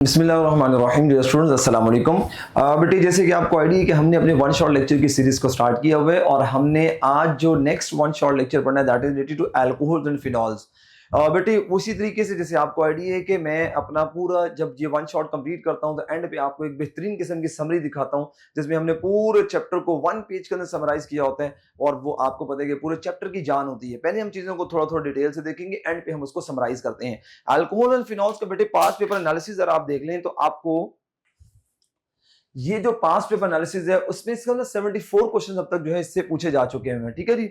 बिस्मिल्लाहिर्रहमानिर्रहीम। Dear students, अस्सलाम वालेकुम। बेटे, जैसे कि आपको आइडिया है कि हमने अपने वन शॉट लेक्चर की सीरीज को स्टार्ट किया हुआ है और हमने आज जो नेक्स्ट वन शॉट लेक्चर पढ़ना है that is related to alcohols and phenols. बेटे, उसी तरीके से जैसे आपको आइडिया है कि मैं अपना पूरा जब ये वन शॉट कंप्लीट करता हूं तो एंड पे आपको एक बेहतरीन किस्म की समरी दिखाता हूं जिसमें हमने पूरे चैप्टर को वन पेज के अंदर समराइज किया होता है और वो आपको पता है कि पूरे चैप्टर की जान होती है। पहले हम चीजों को थोड़ा थोड़ा डिटेल से देखेंगे, एंड पे हम उसको समराइज करते हैं। अल्कोहल एंड फिनॉल्स का बेटे पास्ट पेपर एनालिसिस अगर आप देख लें तो आपको ये जो पास्ट पेपर एनालिसिस है उसमें इसके अंदर 74 क्वेश्चन अब तक जो है इससे पूछे जा चुके हैं। ठीक है जी।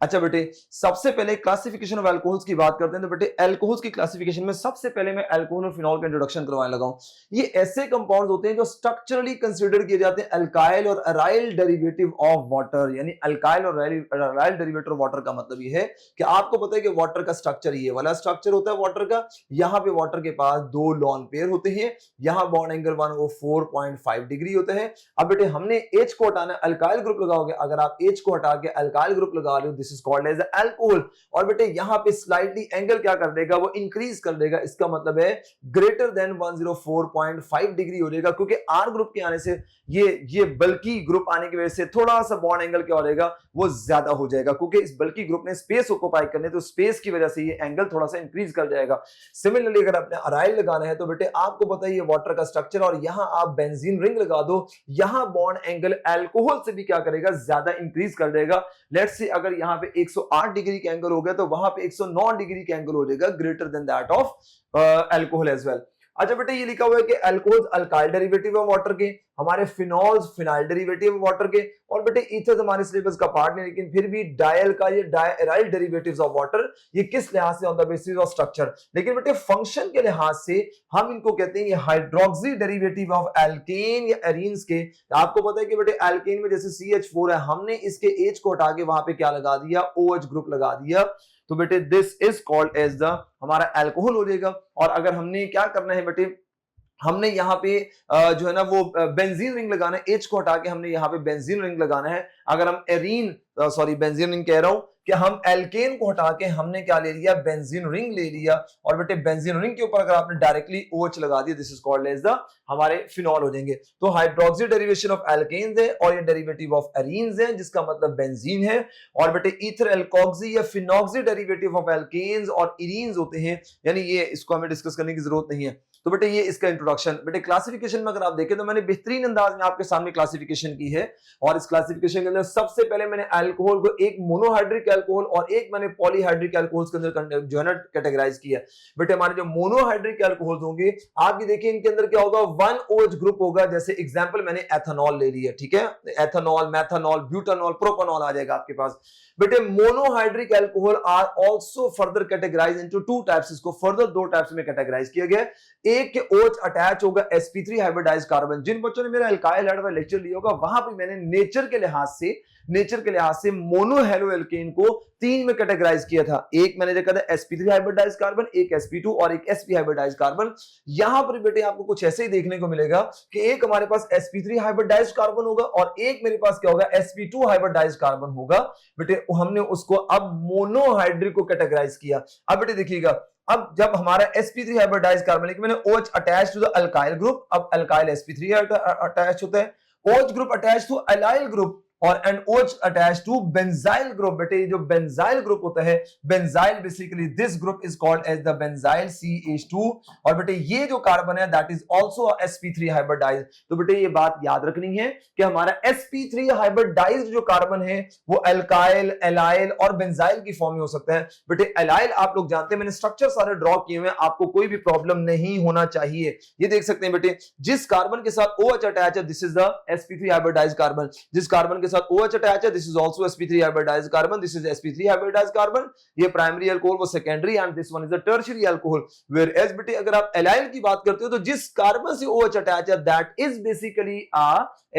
अच्छा बेटे, सबसे पहले क्लासिफिकेशन ऑफ अल्कोहल्स की बात करते हैं। तो बेटे, अल्कोहल्स की क्लासिफिकेशन में सबसे पहले मैं अल्कोहल और फिनॉल का इंट्रोडक्शन करवाने लगा हूं। ये ऐसे कंपाउंड्स होते हैं जो स्ट्रक्चरली कंसीडर किए जाते हैं अल्काइल और अराइल डेरिवेटिव ऑफ वाटर। यानी अल्काइल और अराइल डेरिवेटिव ऑफ वाटर का मतलब ये है कि आपको पता है कि वाटर का स्ट्रक्चर ये वाला स्ट्रक्चर होता है वाटर का। यहां पे वाटर के पास दो लॉन पेयर होते हैं, यहां बॉन्ड एंगल 104.5 डिग्री होता है। अब बेटे, हमने H को हटाना, अल्काइल ग्रुप लगाओगे, अगर आप H को हटा के अल्काइल ग्रुप लगा लो, this is called as alcohol. और बेटे, यहां पे स्लाइटली एंगल क्या कर देगा, वो इंक्रीज कर देगा। इसका मतलब है ग्रेटर देन 104.5 डिग्री हो जाएगा, क्योंकि R ग्रुप के आने से ये बल्कि ग्रुप आने की वजह से थोड़ा सा बॉन्ड एंगल क्या हो जाएगा, वो ज्यादा हो जाएगा, क्योंकि इस बल्कि ग्रुप ने स्पेस ऑक्युपाई करने, तो स्पेस की वजह से ये एंगल थोड़ा सा इंक्रीज कर जाएगा। सिमिलरली अगर आपने अराइल लगाना है तो बेटे आपको पता है ये वाटर का स्ट्रक्चर, और यहां आप बेंजीन रिंग लगा दो, यहां बॉन्ड एंगल अल्कोहल से भी क्या करेगा, ज्यादा इंक्रीज कर देगा। लेट्स से अगर यहां पे 108 डिग्री का एंगल हो गया तो वहां पे 109 डिग्री का एंगल हो जाएगा, greater than that of alcohol as well. अच्छा बेटे, ये लिखा हुआ है कि alcohols alkyl derivative of water के, हमारे phenols phenyl derivative of water के, और बेटे ईथर्स हमारे सिलेबस का पार्ट नहीं, लेकिन फिर भी डायल का ये डायराइल डेरिवेटिव्स ऑफ वाटर, ये किस लिहाज से on the basis of structure, लेकिन बेटे फंक्शन के लिहाज से हम इनको कहते हैं ये हाइड्रोक्सी डेरिवेटिव ऑफ एल्केन या एरीन्स के। आपको पता है कि बेटे एल्केन में जैसे CH4 है, हमने इसके H को हटा के वहां पे क्या लगा दिया, OH ग्रुप लगा दिया, तो बेटे this is called as the हमारा अल्कोहल हो जाएगा। और अगर हमने क्या करना है बेटे, हमने यहाँ पे जो है ना वो बेंजीन रिंग लगाना है, H को हटा के हमने यहाँ पे बेंजीन रिंग लगाना है। अगर हम एरीन सॉरी बेंजीन रिंग कह रहा हूं कि हम एल्केन को हटा के हमने क्या ले लिया, बेंजीन रिंग ले लिया, और बेटे बेंजीन रिंग के ऊपर अगर आपने डायरेक्टली OH लगा दिया, this is called as the हमारे फिनॉल हो जाएंगे। तो हाइड्रोक्सी डेरिवेशन ऑफ एल्केन्स है और ये डेरिवेटिव ऑफ एरीन्स है, जिसका मतलब बेंजीन है। और बेटे ईथर एल्कोक्सी या फिनॉक्सी डेरिवेटिव ऑफ एल्केन्स और एरीन्स होते हैं, यानी ये इसको हमें डिस्कस करने की जरूरत नहीं है। तो बेटे ये इसका इंट्रोडक्शन। बेटे क्लासिफिकेशन में अगर आप देखें तो मैंने बेहतरीन अंदाज में आपके सामने क्लासिफिकेशन की है, और इस क्लासिफिकेशन के अंदर सबसे पहले मैंने अल्कोहल को एक मोनोहाइड्रिक अल्कोहल और एक मैंने पॉलीहाइड्रिक अल्कोहल्स के अंदर जो है ना कैटेगराइज किया। बेटे हमारे जो मोनोहाइड्रिक अल्कोहल्स होंगे, आप ये देखिए इनके अंदर क्या होगा, 1OH ग्रुप होगा। जैसे एग्जांपल मैंने एथेनॉल ले लिया, ठीक है, एथेनॉल, मेथनॉल, ब्यूटानॉल, प्रोपानॉल आ जाएगा आपके पास। बेटे monohydric alcohol are also further categorised into two types, इसको फर्दर दो टाइप्स में कैटेगराइज किया गया। एक के OH अटैच होगा sp3 हाइब्रिडाइज्ड कार्बन। जिन बच्चों ने मेरा अल्काइल हाइड्रोजन वाला लेक्चर लिया होगा, वहां पे मैंने नेचर के लिहाज से मोनो हेलो एल्केन को तीन में कैटेगराइज किया था। एक मैंने देखा था sp3 हाइब्रिडाइज्ड कार्बन, एक sp2 और एक sp हाइब्रिडाइज्ड कार्बन। यहां पर बेटे आपको कुछ ऐसे ही देखने को मिलेगा कि एक हमारे पास sp3 हाइब्रिडाइज्ड कार्बन होगा और एक मेरे पास क्या होगा, sp2 हाइब्रिडाइज्ड कार्बन होगा। बेटे हमने उसको अब मोनोहाइड्रिक को कैटेगराइज किया। अब बेटे देखिएगा, अब जब हमारा sp3 हाइब्रिडाइज्ड कार्बन, लेकिन मैंने OH attach to the alkyl group, अब अल्काइल sp3 अटैच होता है, OH group attach to allyl group और and OH attach to benzyl group. बेटे जो बेंजाइल ग्रुप होता है, benzyl basically this group is called as the benzyl CH2। और बेटे ये जो कार्बन है that is also sp3 hybridised. तो बेटे ये बात याद रखनी है कि हमारा sp3 हाइब्रिडाइज्ड जो कार्बन है वो अल्काइल, एलाइल और बेंजाइल की फॉर्म में हो सकता है। बेटे एलाइल आप लोग जानते हैं, मैंने स्ट्रक्चर सारे ड्रॉ किए हुए हैं, आपको कोई भी प्रॉब्लम नहीं होना चाहिए। ये देख सकते हैं बेटे, जिस कार्बन के साथ OH अटैच है this is the sp3 hybridised carbon, जिस कार्बन के साथ OH अटैच है this is also sp3 hybridised carbon, this is sp3 hybridised carbon. ये प्राइमरी अल्कोहल, वो secondary, and this one is the tertiary alcohol. Whereas बेटे अगर आप allyl की बात करते हो तो जिस कार्बन से OH अटैच है that is basically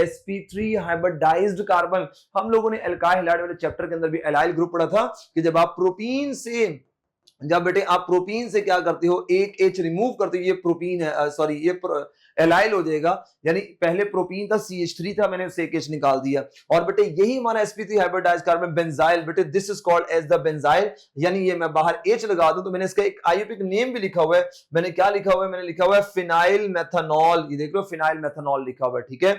sp3 hybridised carbon. हम लोगों ने अल्काइल हाइड्रोजन वाले चैप्टर के अंदर भी एलाइल ग्रुप पढ़ा था कि जब आप प्रोटीन से जब बेटे आप प्रोपीन से क्या करते हो, एक एच रिमूव करते हो, ये प्रोपीन है, सॉरी ये एलाइल हो जाएगा, यानी पहले प्रोपीन था CH3 था, मैंने उससे एक एच निकाल दिया, और बेटे यही हमारा sp3 हाइब्रिडाइज्ड कार्बन बेंजाइल, बेटे this is called as the benzyl, यानी ये मैं बाहर एच लगा दूं तो मैंने इसका एक आईयूपीएक नेम भी लिखा हुआ है, मैंने क्या लिखा हुआ है, मैंने लिखा हुआ है फिनाइल मेथनॉल, ये देख लो फिनाइल मेथनॉल लिखा हुआ है, ठीक है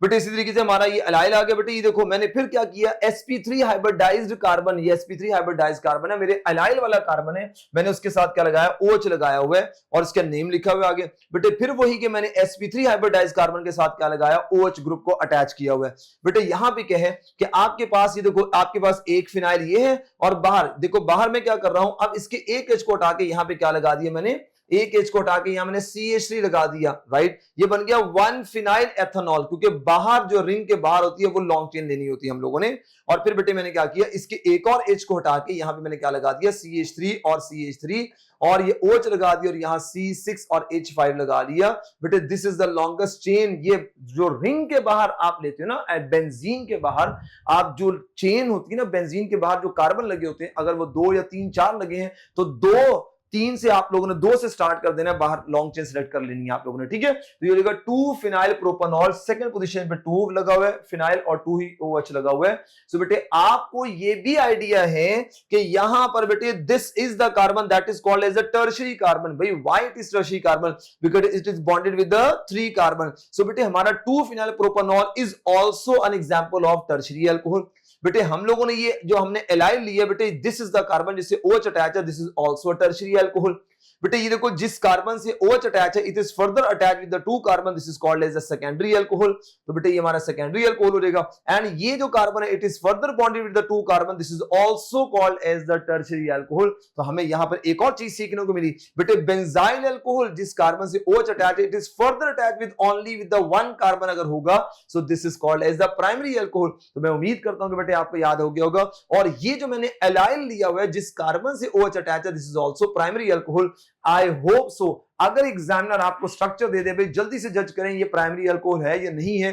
बेटे। इसी तरीके से हमारा ये एलाइल आ गया बेटे, ये देखो मैंने फिर क्या किया, sp3 हाइब्रिडाइज्ड कार्बन, ये sp3 हाइब्रिडाइज्ड कार्बन है, मेरे एलाइल वाला कार्बन है, मैंने उसके साथ क्या लगाया, OH लगाया हुआ है और इसका नेम लिखा हुआ है आगे बेटे। फिर वही कि मैंने sp3 हाइब्रिडाइज्ड कार्बन के साथ क्या लगाया, OH ग्रुप को अटैच किया हुआ है बेटे। यहां पे क्या है कि आपके पास ये देखो, आपके पास एक फिनाइल ये है और बाहर देखो, बाहर में क्या कर रहा हूं, अब इसके एक H को हटा के यहां पे क्या लगा दिया मैंने, एक एच को हटा के यहां मैंने CH3 लगा दिया, राइट। ये बन गया 1 फिनाइल एथेनॉल, क्योंकि बाहर जो रिंग के बाहर होती है वो लॉन्ग चेन लेनी होती है हम लोगों ने। और फिर बेटे मैंने क्या किया, इसके एक और एच को हटा के यहां पे मैंने क्या लगा दिया, CH3 और CH3, और ये OH लगा दिया और यहां C6 और H5 लगा लिया बेटे। This is the longest chain. ये जो रिंग के बाहर आप लेते हो ना, बेंजीन के बाहर आप जो चेन होती है ना, बेंजीन के बाहर जो कार्बन लगे होते हैं, अगर वो 2 या 3 4 लगे हैं तो 2 3 से आप लोगों ने 2 से स्टार्ट कर देना है, बाहर लॉन्ग चेन सेलेक्ट कर लेनी है आप लोगों ने, ठीक है। तो ये होगा 2 फिनाइल प्रोपेनॉल, सेकंड पोजीशन पे 2 लगा हुआ है फिनाइल और 2 ही OH लगा हुआ है। सो बेटे आपको ये भी आइडिया है कि यहां पर बेटे this is the carbon that is called as the tertiary carbon. भाई why it is tertiary carbon, because it is bonded with the 3 carbon. So बेटे हमारा 2 phenyl propanol is also an example of tertiary alcohol. बेटे हम लोगों ने ये जो हमने एलाइल लिया बेटे, दिस इज द कार्बन जिससे OH अटैच है, this is also tertiary alcohol. बेटे ये देखो, जिस कार्बन से OH अटैच है, it is further attach with the 2 carbon, this is called as the secondary alcohol. तो बेटे ये हमारा सेकेंडरी अल्कोहल हो जाएगा। एंड ये जो कार्बन है, it is further bonded with the 2 carbon, this is also called as the tertiary alcohol. तो हमें यहां पर एक और चीज सीखने को मिली बेटे, बेंजाइल अल्कोहल जिस कार्बन से OH अटैच है, it is further attach with only with the 1 carbon अगर होगा, so this is called as the primary alcohol. तो मैं उम्मीद करता हूं कि बेटे आपको याद हो गया होगा। और ये जो मैंने एलाइल लिया हुआ है जिस कार्बन से OH अटैच है, this is also primary alcohol. I hope सो अगर एग्जामिनर आपको स्ट्रक्चर दे दे, भाई जल्दी से जज करें ये प्राइमरी अल्कोहल है या नहीं है,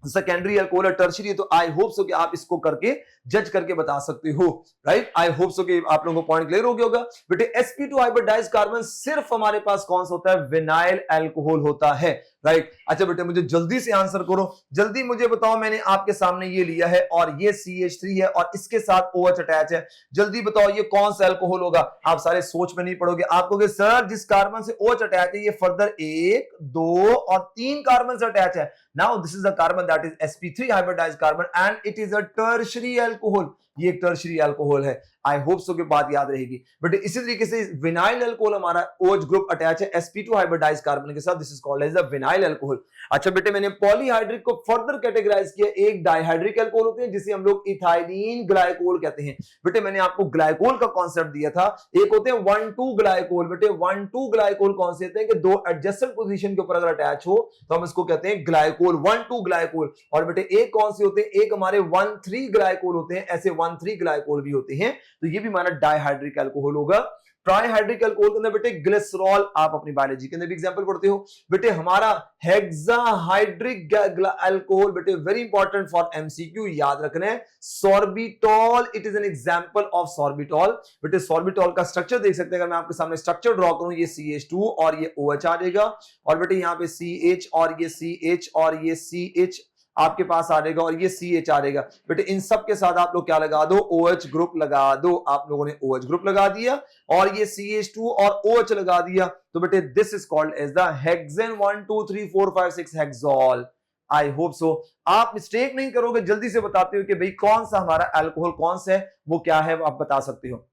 सेकेंडरी अल्कोहल है, टर्शियरी, तो आई होप सो कि आप इसको करके जज करके बता सकते हो, राइट। आई होप सो कि आप लोगों को पॉइंट क्लियर हो गया होगा। बेटे sp2 हाइब्रिडाइज्ड कार्बन सिर्फ हमारे पास कौन सा होता है, विनाइल अल्कोहल होता है, राइट। अच्छा बेटे मुझे जल्दी से आंसर करो, जल्दी मुझे बताओ, मैंने आपके सामने ये लिया है और ये CH3 है और इसके साथ OH अटैच है, जल्दी बताओ ये कौन सा अल्कोहल होगा। आप सारे सोच में नहीं पड़ोगे, आप कहोगे सर जिस कार्बन से OH अटैच है ये फर्दर 1 2 और 3 कार्बन से अटैच है। Now this is the carbon that is sp3 hybridised carbon and it is a tertiary alcohol, ये एक टर्शियरी अल्कोहल है। आई होप सो की बात याद रहेगी। बट इसी तरीके से विनाइल अल्कोहल हमारा OH ग्रुप अटैच है sp2 हाइब्रिडाइज्ड कार्बन के साथ, this is called as the vinyl alcohol. अच्छा बेटे मैंने पॉलीहाइड्रिक को फर्दर कैटेगराइज किया, एक डाइहाइड्रिक अल्कोहल होते हैं जिसे हम लोग इथाइलिन ग्लाइकोल कहते हैं। बेटे मैंने आपको ग्लाइकोल का कॉन्सेप्ट दिया था, एक होते हैं 1,2 ग्लाइकोल। बेटे 1,2 ग्लाइकोल कौन से होते हैं कि 2 एडजेसेंट पोजीशन के ऊपर अगर अटैच हो तो हम इसको कहते हैं ग्लाइकोल, 1,2 ग्लाइकोल। और बेटे एक कौन से होते हैं, एक हमारे 1,3 ग्लाइकोल होते हैं, ऐसे 1,3 ग्लाइकोल भी होते हैं, तो ये भी हमारा डाइहाइड्रिक अल्कोहल होगा। ट्राइहाइड्रिक अल्कोहल के अंदर बेटे ग्लिसरॉल, आप अपनी बायोलॉजी के अंदर भी एग्जांपल पढ़ते हो। बेटे हमारा हेक्साहाइड्रिक अल्कोहल, बेटे वेरी इंपॉर्टेंट फॉर एमसीक्यू, याद रखना है। Sorbitol, it is an example of sorbitol. बेटे सॉर्बिटॉल का स्ट्रक्चर देख सकते हैं, अगर मैं आपके सामने स्ट्रक्चर ड्रॉ करूं, ये CH2 और ये OH आ जाएगा, और बेटे यहाँ पे CH और ये CH और ये CH आपके पास आ जाएगा, और ये CH आ जाएगा। बेटे इन सब के साथ आप लोग क्या लगा दो, OH ग्रुप लगा दो। आप लोगों ने OH ग्रुप लगा दिया और ये CH2 और OH लगा दिया, तो बेटे this is called as the hexane 1 2 3 4 5 6 hexol. I hope so आप मिस्टेक नहीं करोगे, जल्दी से बताते हो कि भाई कौन सा हमारा अल्कोहल कौन सा है, वो क्या है, वो आप बता सकते हो।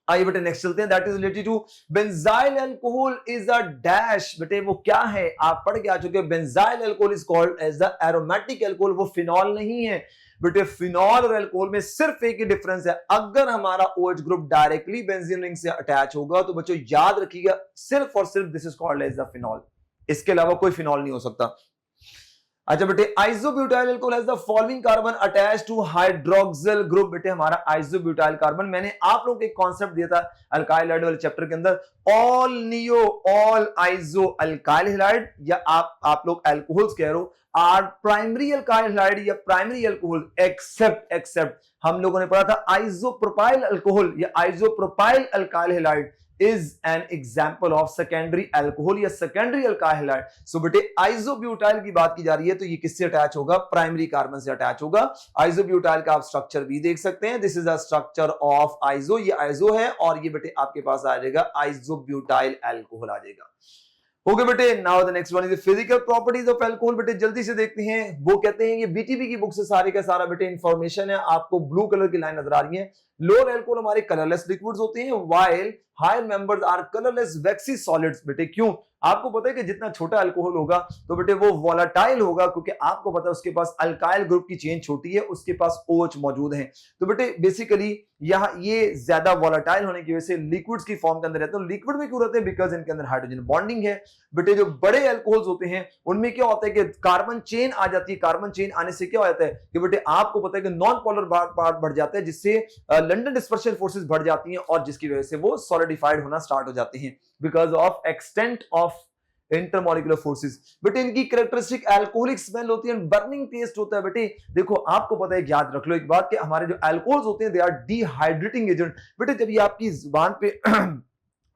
आइए बेटे नेक्स्ट चलते हैं, that is related to benzyl alcohol is a dash. बेटे वो क्या है, आप पढ़ के आ चुके हैं। Benzyl alcohol is called as the aromatic alcohol, वो फिनॉल नहीं है बेटे। फिनॉल और अल्कोहल में सिर्फ एक ही डिफरेंस है, अगर हमारा OH group directly benzene ring से अटैच होगा तो बच्चों याद रखिएगा सिर्फ और सिर्फ this is called as the phenol, इसके अलावा कोई फिनॉल नहीं हो सकता। अच्छा बेटे, isobutyl alcohol has the following carbon attached to hydroxyl group. बेटे हमारा आइसोब्यूटाइल कार्बन, मैंने आप लोगों को एक कॉन्सेप्ट दिया था अल्काइल हाइड वाले चैप्टर के अंदर, all neo all iso alkyl halide, या आप लोग अल्कोहल्स कह रहे हो, आर प्राइमरी अल्काइल हैलाइड या प्राइमरी अल्कोहल एक्सेप्ट हम लोगों ने पढ़ा था आइसोप्रोपाइल अल्कोहल या isopropyl alkyl halide is an example of secondary alcohol या secondary alkyl halide। so बेटे आइसोब्यूटाइल की बात की जा रही है तो ये किससे अटैच होगा, प्राइमरी कार्बन से अटैच होगा। आइसोब्यूटाइल का आप स्ट्रक्चर भी देख सकते हैं, this is a structure of iso, ये आइसो है और ये बेटे आपके पास आ जाएगा आइसोब्यूटाइल अल्कोहल आ जाएगा। ओके बेटे, now the next one is the physical properties of alcohol. बेटे जल्दी से देखते हैं, वो कहते हैं ये बीटीबी की बुक से सारे का सारा बेटे इंफॉर्मेशन है। आपको ब्लू कलर की लाइन नजर आ रही है, लोअर अल्कोहल हमारे कलरलेस लिक्विड्स होते हैं, while higher members are colourless waxy solids. बेटे क्यों, आपको पता है कि जितना छोटा अल्कोहल होगा तो बेटे वो वोलेटाइल होगा, क्योंकि आपको पता है उसके पास अल्काइल ग्रुप की चेन छोटी है, उसके पास OH मौजूद है। तो बेटे बेसिकली यहाँ ये ज्यादा वोलेटाइल होने की वजह से लिक्विड्स की फॉर्म के अंदर रहते हैं। लिक्विड में क्यों रहते हैं, बिकॉज इनके अंदर हाइड्रोजन बॉन्डिंग है। बेटे जो बड़े अल्कोहल्स होते हैं उनमें क्या होता है कि कार्बन चेन आ जाती है, कार्बन चेन आने से क्या हो जाता है कि बेटे आपको पता है कि नॉन पोलर पार्ट बढ़ जाता है, जिससे लंडन डिस्पर्शन फोर्सेस बढ़ जाती हैं और जिसकी वजह से वो सॉलिडिफाइड होना स्टार्ट हो जाते हैं because of extent of intermolecular forces. बेटे इनकी कैरेक्टरिस्टिक अल्कोहलिक स्मेल होती है, बर्निंग टेस्ट होता है। बेटे देखो आपको पता है, याद रख लो एक बात कि हमारे जो अल्कोहल्स होते हैं दे आर डिहाइड्रेटिंग एजेंट। बेटे जब ये आपकी जुबान पे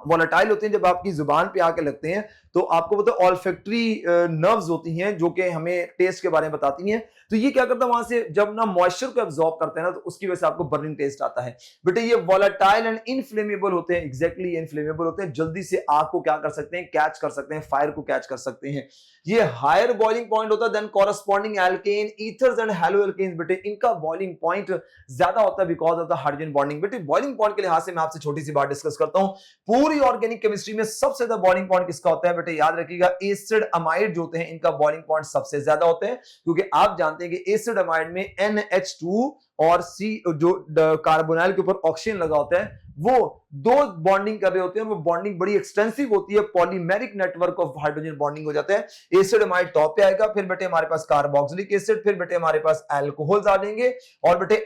वोलेटाइल होते हैं, जब आपकी जुबान पे आके लगते हैं तो आपको पता है ऑल्फैक्टरी नर्व्स होती हैं जो कि हमें टेस्ट के बारे में बताती हैं। तो ये क्या करता है, वहां से जब ना मॉइस्चर को एब्जॉर्ब करते हैं ना तो उसकी वजह से आपको बर्निंग टेस्ट आता है। बेटे ये वोलेटाइल एंड इनफ्लेमेबल होते हैं, एग्जैक्टली इनफ्लेमेबल होते हैं, जल्दी से आग को क्या कर सकते हैं, कैच कर सकते हैं, फायर को कैच कर सकते हैं। ये हायर बॉइलिंग पॉइंट होता है then corresponding alkane ethers and haloalkanes. बेटे इनका बॉइलिंग पॉइंट ज्यादा होता है because of the hydrogen bonding. बेटे बॉइलिंग पॉइंट के लिहाज से मैं आपसे छोटी सी बात डिस्कस करता हूं, पूरी ऑर्गेनिक केमिस्ट्री में सबसे ज्यादा बॉइलिंग पॉइंट किसका होता है। बेटे याद रखिएगा एसिड अमाइड जो होते हैं इनका बॉइलिंग पॉइंट सबसे ज्यादा होते हैं, क्योंकि आप जानते हैं कि एसिड अमाइड में NH2 और C जो कार्बोनाइल के ऊपर ऑक्सीजन लगा होता है वो दो बॉन्डिंग कर रहे होते हैं, वो बॉन्डिंग बड़ी एक्सटेंसिव होती है, polymeric network of hydrogen bonding हो जाता है। एसिड अमाइड टॉप पे आएगा, फिर बेटे हमारे पास कार्बोक्सिलिक एसिड, फिर बेटे हमारे पास अल्कोहल्स आ जाएंगे और बेटे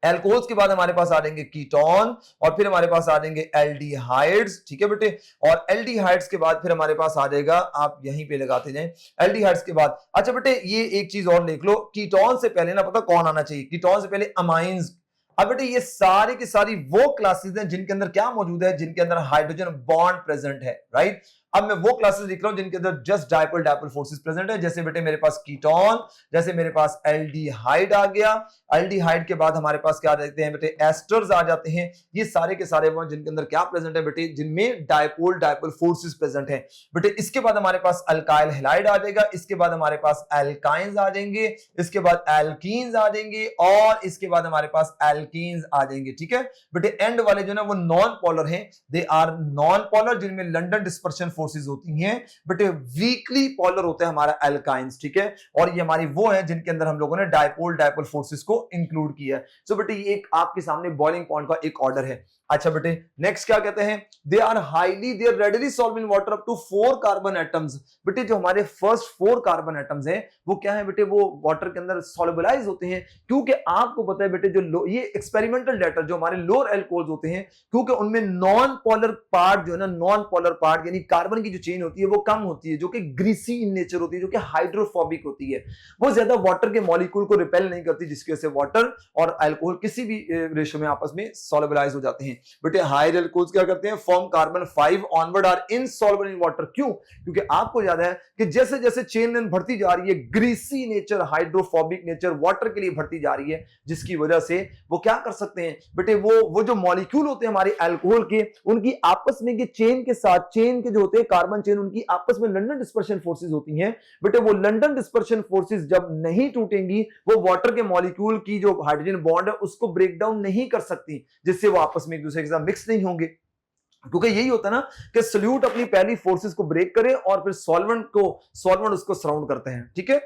अल्कोहल्स के बाद हमारे पास आ जाएंगे कीटोन और फिर हमारे पास आ जाएंगे एल्डिहाइड्स। ठीक है बेटे, और एल्डिहाइड्स के बाद फिर हमारे पास आ जाएगा, आप यहीं पे लगाते जाएं एल्डिहाइड्स के बाद। अच्छा बेटे ये एक चीज और लिख लो, कीटोन से पहले ना पता कौन आना चाहिए, कीटोन से पहले अमाइंस। अब बेटे ये सारी की सारी वो क्लासेस हैं जिनके अंदर क्या मौजूद है, जिनके अंदर हाइड्रोजन बॉन्ड प्रेजेंट है, राइट। अब मैं वो क्लासेस लिख रहा हूं जिनके अंदर just dipole dipole forces present है, जैसे बेटे मेरे पास कीटोन, जैसे मेरे पास एल्डिहाइड आ गया, एल्डिहाइड के बाद हमारे पास क्या देखते हैं बेटे एस्टर्स आ जाते हैं। ये सारे के सारे वो जिनके अंदर क्या प्रेजेंट है बेटे, जिनमें डाइपोल डाइपोल फोर्सेस प्रेजेंट है। बेटे इसके बाद हमारे पास अल्काइल हैलाइड आ जाएगा, इसके बाद हमारे पास एल्काइंस आ जाएंगे, इसके बाद एल्कीन्स आ जाएंगे और इसके बाद हमारे पास एल्कीन्स आ जाएंगे। ठीक है बेटे, एंड वाले जो ना वो नॉन पोलर हैं, दे आर नॉन पोलर, जिनमें लंडन डिस्पर्शन फोर्सेस होती हैं। बेटे वीकली पोलर होते हैं हमारा एल्काइंस। ठीक है, और ये हमारी वो है जिनके अंदर हम लोगों ने डाइपोल डाइपोल फोर्सेस को इंक्लूड किया है। सो बेटे ये एक आपके सामने बॉइलिंग पॉइंट का एक ऑर्डर है। अच्छा बेटे नेक्स्ट क्या कहते हैं, they are highly they readily solve in water up to 4 carbon atoms. बेटे जो हमारे फर्स्ट 4 कार्बन एटम्स हैं वो क्या है बेटे, वो वाटर के अंदर सॉल्युबलाइज होते हैं, क्योंकि आपको पता है बेटे जो ये एक्सपेरिमेंटल डेटा जो हमारे लोअर अल्कोहल्स होते हैं, क्योंकि उनमें नॉन पोलर पार्ट जो है ना, नॉन पोलर पार्ट यानी कार्बन की जो चेन होती है वो कम होती है, जो कि ग्रीसी इन नेचर होती है, जो कि हाइड्रोफोबिक होती है, वो ज्यादा वाटर के मॉलिक्यूल को रिपेल नहीं करती, जिसकी वजह से वाटर और अल्कोहल किसी भी रेशो में आपस में सॉल्युबलाइज हो जाते हैं। बेटे हायर अल्कोहल्स क्या करते हैं, form carbon 5 onward are insoluble in water. क्यों, क्योंकि आपको याद है कि जैसे जैसे चेन लेंथ बढ़ती जा रही है, greasy nature hydrophobic nature water के लिए बढ़ती जा रही है, जिसकी वजह से वो क्या कर सकते हैं बेटे, वो जो मॉलिक्यूल होते हैं हमारे अल्कोहल के, उनकी आपस में के चेन के साथ, चेन के जो होते हैं कार्बन चेन, उनकी आपस में लंडन डिस्पर्शन फोर्सेस होती हैं। बेटे वो लंडन डिस्पर्शन फोर्सेस जब नहीं टूटेंगी, वो वाटर के मॉलिक्यूल की जो हाइड्रोजन बॉन्ड है उसको ब्रेक डाउन नहीं कर सकती, जिससे वो आपस में एक दूसरे के साथ मिक्स नहीं होंगे। क्योंकि यही होता है ना कि सॉल्यूट अपनी पहली फोर्सेस को ब्रेक करे और फिर सॉल्वेंट उसको सराउंड करते हैं। ठीक है,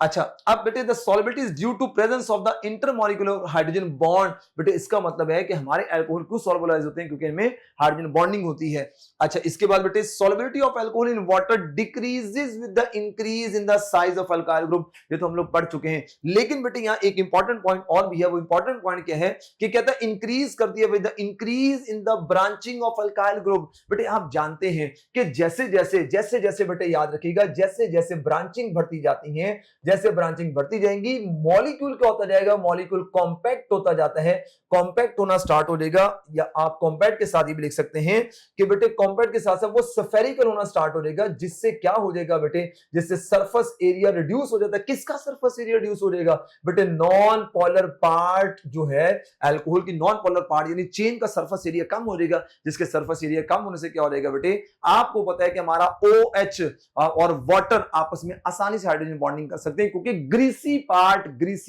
अच्छा, अब बेटे the solubility is due to presence of the intermolecular hydrogen bond. बेटे इसका मतलब है कि हमारे अल्कोहल क्यों सॉल्युबलाइज होते हैं, क्योंकि इनमें हाइड्रोजन बॉन्डिंग होती है। अच्छा, इसके बाद बेटे solubility of alcohol in water decreases with the increase in the size of alkyl group. ये तो हम लोग पढ़ चुके हैं, लेकिन बेटे यहां एक इंपॉर्टेंट पॉइंट और भी है। वो इंपॉर्टेंट पॉइंट क्या है कि कहता है इंक्रीज कर दिया with the increase in the branching of alkyl group. बेटे आप जानते हैं कि जैसे जैसे बेटे याद रखिएगा, जैसे जैसे ब्रांचिंग बढ़ती जाती है, जैसे ब्रांचिंग बढ़ती जाएंगी, मॉलिक्यूल क्या होता जाएगा, मॉलिक्यूल कॉम्पैक्ट होता जाता है। कॉम्पैक्ट होना स्टार्ट हो जाएगा, या आप कॉम्पैक्ट के साथ ही भी लिख सकते हैं कि बेटे कॉम्पैक्ट के साथ साथ वो स्फेरिकल होना स्टार्ट हो जाएगा, जिससे क्या हो जाएगा बेटे, जिससे सरफेस एरिया रिड्यूस हो जाता है। किसका सरफेस एरिया रिड्यूस हो जाएगा बेटे, नॉन पोलर पार्ट जो है अल्कोहल की, नॉन पोलर पार्ट यानी चेन का सरफेस एरिया कम हो जाएगा। जिसके सरफेस एरिया कम होने से क्या हो जाएगा बेटे, आपको पता है कि हमारा OH और वाटर आपस में आसानी से हाइड्रोजन बॉन्डिंग कर सकते हैं, क्योंकि ग्रीसी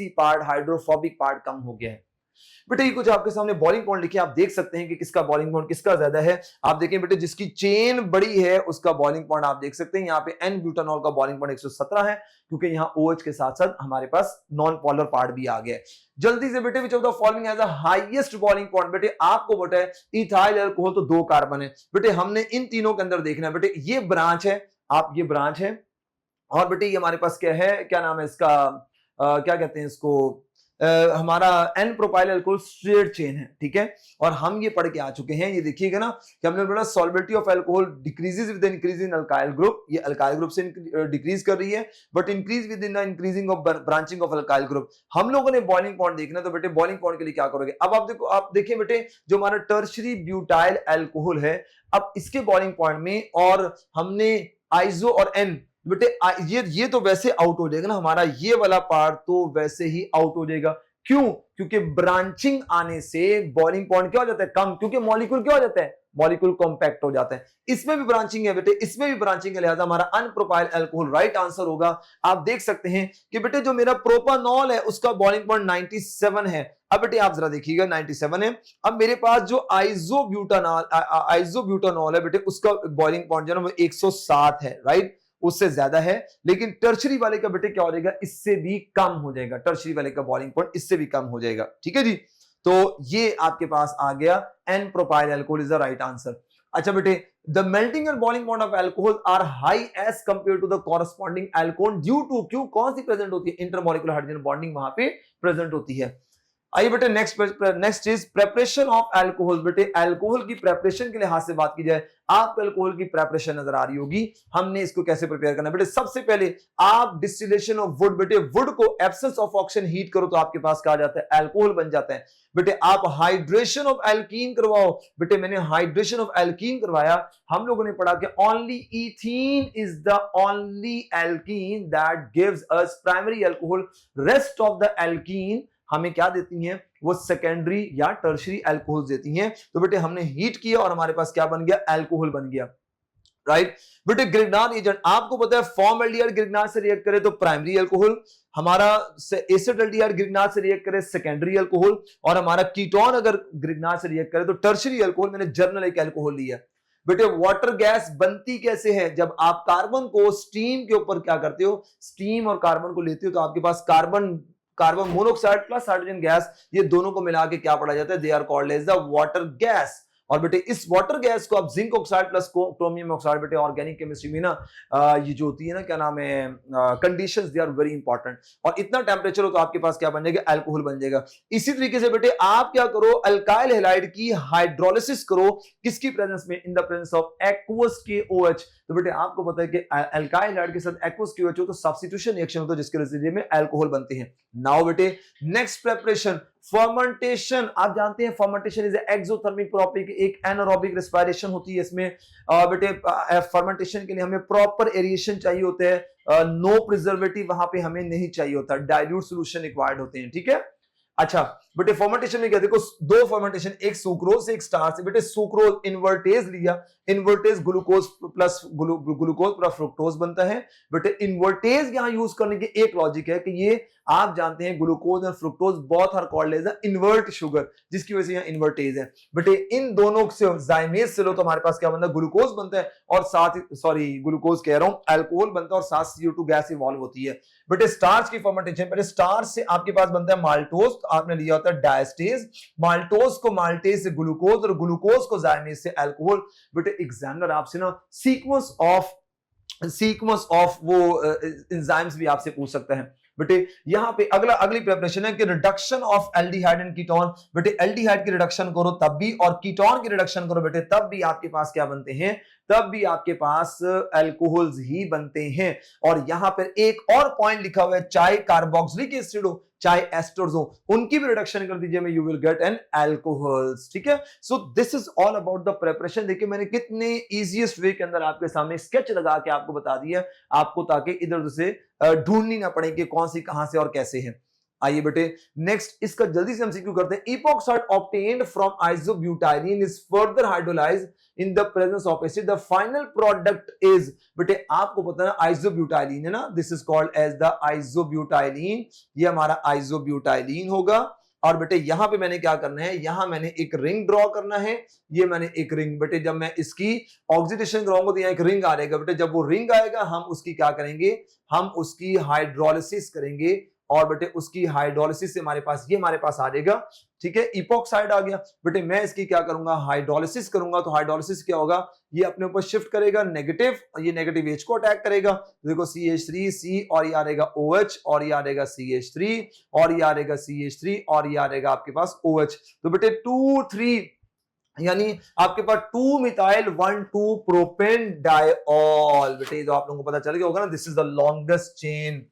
पार्ट हाइड्रोफोबिक पार्ट कम हो गया है। बेटे ये कुछ आपके सामने बॉइलिंग पॉइंट लिखे, आप देख सकते हैं कि किसका बॉइलिंग पॉइंट किसका ज्यादा है। आप देखें बेटे, जिसकी चेन बड़ी है उसका बॉइलिंग पॉइंट आप देख सकते हैं। यहाँ पे एन ब्यूटानॉल का बॉइलिंग पॉइंट 117 है, क्योंकि यहाँ OH के साथ साथ हमारे पास नॉन पोलर पार्ट भी आ गया है। जल्दी से बेटे, which of the following has the highest boiling point. बेटे आपको बेटे इथाइल अल्कोहल तो 2 कार्बन है, बेटे हमने इन तीनों के अंदर देखना है। बेटे ये ब्रांच है, आप ये ब्रांच है, और बेटे ये हमारे पास क्या है, क्या नाम है इसका, क्या कहते हैं इसको, हमारा n propyl alcohol straight chain है, ठीक है। और हम ये पढ़ के आ चुके हैं, ये देखिएगा ना कि हमने बोला solubility of alcohol decreases with the increase in alkyl group. ये अल्काइल ग्रुप से डिक्रीज कर रही है, but increase with in the increasing of branching of alkyl group. हम लोगों ने बॉइलिंग पॉइंट देखना, तो बेटे बॉइलिंग पॉइंट के लिए क्या करोगे, अब आप देखो, आप देखें बेटे, जो हमारा टर्शरी ब्यूटाइल अल्कोहल है, अब इसके बॉइलिंग पॉइंट में, और हमने आइसो और एन, बेटे ये तो वैसे आउट हो जाएगा ना, हमारा ये वाला पार्ट तो वैसे ही आउट हो जाएगा। क्यों? क्योंकि ब्रांचिंग आने से बॉइलिंग पॉइंट क्या हो जाता है, कम, क्योंकि मॉलिक्यूल क्या हो जाता है, मॉलिक्यूल कॉम्पैक्ट हो जाता है। इसमें भी ब्रांचिंग है बेटे, इसमें भी ब्रांचिंग है, लिहाजा हमारा अनप्रोपाइल अल्कोहल राइट आंसर होगा। आप देख सकते हैं कि बेटे जो मेरा प्रोपानॉल है उसका बॉइलिंग पॉइंट 97 है। अब बेटे आप जरा देखिएगा, 97 है। अब मेरे पास जो आइसोब्यूटानॉल है बेटे, उसका बॉइलिंग पॉइंट जो है वो 107 है, राइट, उससे ज्यादा है। लेकिन टर्शरी वाले का बेटे क्या हो जाएगा, इससे भी कम हो जाएगा, टर्शरी वाले का बॉइलिंग पॉइंट इससे भी कम हो जाएगा, ठीक है जी। तो ये आपके पास आ गया, n propyl alcohol is the right answer. अच्छा बेटे, the melting and boiling point of alcohol are high as compare to the corresponding alcohol due to, क्यों, कौन सी प्रेजेंट होती है, इंटरमॉलिक्यूलर हाइड्रोजन बॉन्डिंग वहां पे प्रेजेंट होती है। आइए बेटे next is preparation of alcohol. बेटे अल्कोहल की प्रेपरेशन के लिहाज से बात की जाए, आपको अल्कोहल की प्रेपरेशन नजर आ रही होगी, हमने इसको कैसे प्रिपेयर करना है। बेटे सबसे पहले आप डिस्टिलेशन ऑफ वुड, बेटे वुड को एब्सेंस ऑफ ऑक्सीजन हीट करो तो आपके पास क्या आ जाता है, अल्कोहल बन जाता है। बेटे आप हाइड्रेशन ऑफ एल्कीन करवाओ, बेटे मैंने हाइड्रेशन ऑफ एल्कीन करवाया, हम लोगों ने पढ़ा कि only ethene is the only alkene that gives us primary alcohol, rest of the alkene हमें क्या देती हैं, वो सेकेंडरी या टर्शरी अल्कोहल देती हैं। तो बेटे हमने हीट किया और हमारे पास क्या बन गया, अल्कोहल बन गया, राइट। बेटे ग्रिग्नार्ड एजेंट, आपको पता है फॉर्मल्डिहाइड ग्रिग्नार्ड से रिएक्ट करे तो प्राइमरी अल्कोहल, हमारा एसिटाल्डिहाइड ग्रिग्नार्ड से रिएक्ट करे सेकेंडरी अल्कोहल, और हमारा कीटोन अगर ग्रिग्नार्ड से रिएक्ट करे तो टर्शरी अल्कोहल। मैंने जर्नल एक अल्कोहल लिया। बेटे वाटर गैस बनती कैसे है, जब आप कार्बन को स्टीम के ऊपर क्या करते हो, स्टीम और कार्बन को लेते हो, तो आपके पास carbon monoxide plus hydrogen gas, ये दोनों को मिला के क्या पढ़ा जाता है, they are called as the water gas. और बेटे इस वाटर गैस को आप zinc oxide plus chromium oxide, बेटे ऑर्गेनिक केमिस्ट्री में ना ये जो होती है ना, क्या नाम है, conditions, they are very important. और इतना टेम्परेचर हो तो आपके पास क्या बन जाएगा, अल्कोहल बन जाएगा। इसी तरीके से बेटे आप क्या करो, अल्काइल हैलाइड की हाइड्रोलिसिस करो, किसकी प्रेजेंस में, इन the presence of aqueous KOH। तो बेटे आपको पता है कि अल्काइल हैलाइड के साथ एक्वस KOH हो तो सब्स्टिट्यूशन रिएक्शन होता है, जिसके नतीजे में अल्कोहल बनते हैं। नाउ बेटे नेक्स्ट प्रिपरेशन, फर्मेंटेशन। आप जानते हैं फर्मेंटेशन इज एक्सोथर्मिक प्रॉपर्टी, एक एनारोबिक रेस्पिरेशन होती है इसमें। बेटे फर्मेंटेशन के लिए हमें प्रॉपर एरिएशन चाहिए होते हैं, नो प्रिजर्वेटिव वहां पे हमें नहीं चाहिए होता, डाइल्यूट सॉल्यूशन रिक्वायर्ड होते हैं, ठीक है। अच्छा बेटे फर्मेंटेशन में क्या देखो, दो फर्मेंटेशन, एक सुक्रोज से एक स्टार्च से। बेटे सुक्रोज इन्वर्टेज लिया, invertase glucose plus glucose plus fructose बनता है। बेटे इन्वर्टेज यहां यूज करने की एक लॉजिक है कि ये आप जानते हैं ग्लूकोज और fructose both are called as invert sugar, जिसकी वजह से यहां इन्वर्टेज है। बेटे इन दोनों से जाइमेज से लो तो हमारे पास क्या बनता है, ग्लूकोज बनता है और साथ, सॉरी ग्लूकोज कह रहा हूं, अल्कोहल बनता है और साथ CO2 गैस इवॉल्व होती है। बेटे स्टार्च की फर्मेंटेशन, बेटे स्टार्च से आपके पास बनता है माल्टोज, तो आपने लिया होता है डायस्टेज, माल्टोज को माल्टेज से ग्लूकोज और ग्लूकोज को जाइमेज से अल्कोहल। बेटे एग्जामिनर आपसे ना सीक्वेंस ऑफ वो एंजाइम्स भी आपसे पूछ सकता है। बेटे यहां पे अगली प्रिपरेशन है कि reduction of aldehyde and ketone. बेटे एल्डिहाइड की रिडक्शन करो तब भी और कीटोन की रिडक्शन करो बेटे तब भी आपके पास क्या बनते हैं, तब भी आपके पास अल्कोहल्स ही बनते हैं। और यहां पर एक और पॉइंट लिखा हुआ है, चाहे कार्बोक्सिलिक एसिड हो चाहे एस्टर्स हो, उनकी भी रिडक्शन कर दीजिए, you will get an alcohols. ठीक है, सो this is all about the preparation. देखिए मैंने कितने इजीएस्ट वे के अंदर आपके सामने स्केच लगा के आपको बता दिया आपको, ताकि इधर उधर से ढूंढनी ना पड़े कि कौन सी कहां से और कैसे है। आइए बेटे नेक्स्ट इसका जल्दी से हम सीक्यू करते हैं। Epoxide obtained from isobutylene is further hydrolysed in the presence of acid, the final product is, बेटे आपको पता है आइसोब्यूटाइलिन है ना, this is called as the isobutylene, ये हमारा आइसोब्यूटाइलिन होगा। और बेटे यहां पे मैंने क्या करना है, यहां मैंने एक रिंग ड्रॉ करना है, ये मैंने एक रिंग, बेटे जब मैं इसकी ऑक्सीडेशन कराऊंगा तो यहाँ एक रिंग आ जाएगा। बेटे जब वो रिंग आएगा हम उसकी क्या करेंगे, हम उसकी हाइड्रोलिसिस करेंगे और बेटे उसकी हाइड्रोलिसिस से हमारे पास आ जाएगा। ठीक है, इपॉक्साइड आ गया। बेटे मैं इसकी क्या करूंगा, हाइड्रोलिसिस करूंगा, तो हाइड्रोलिसिस क्या होगा, ये अपने ऊपर शिफ्ट करेगा नेगेटिव, ये नेगेटिव H को अटैक करेगा। देखो CH3C और ये आ रहेगा OH और ये आ रहेगा CH3 और ये आ रहेगा CH3 और ये आ रहेगा आपके पास OH। तो बेटे 2 3 यानी आपके पास 2 मिथाइल 1 2 प्रोपेन डाइऑल। बेटे तो आप लोगों को पता चल गया होगा ना, this is the longest chain.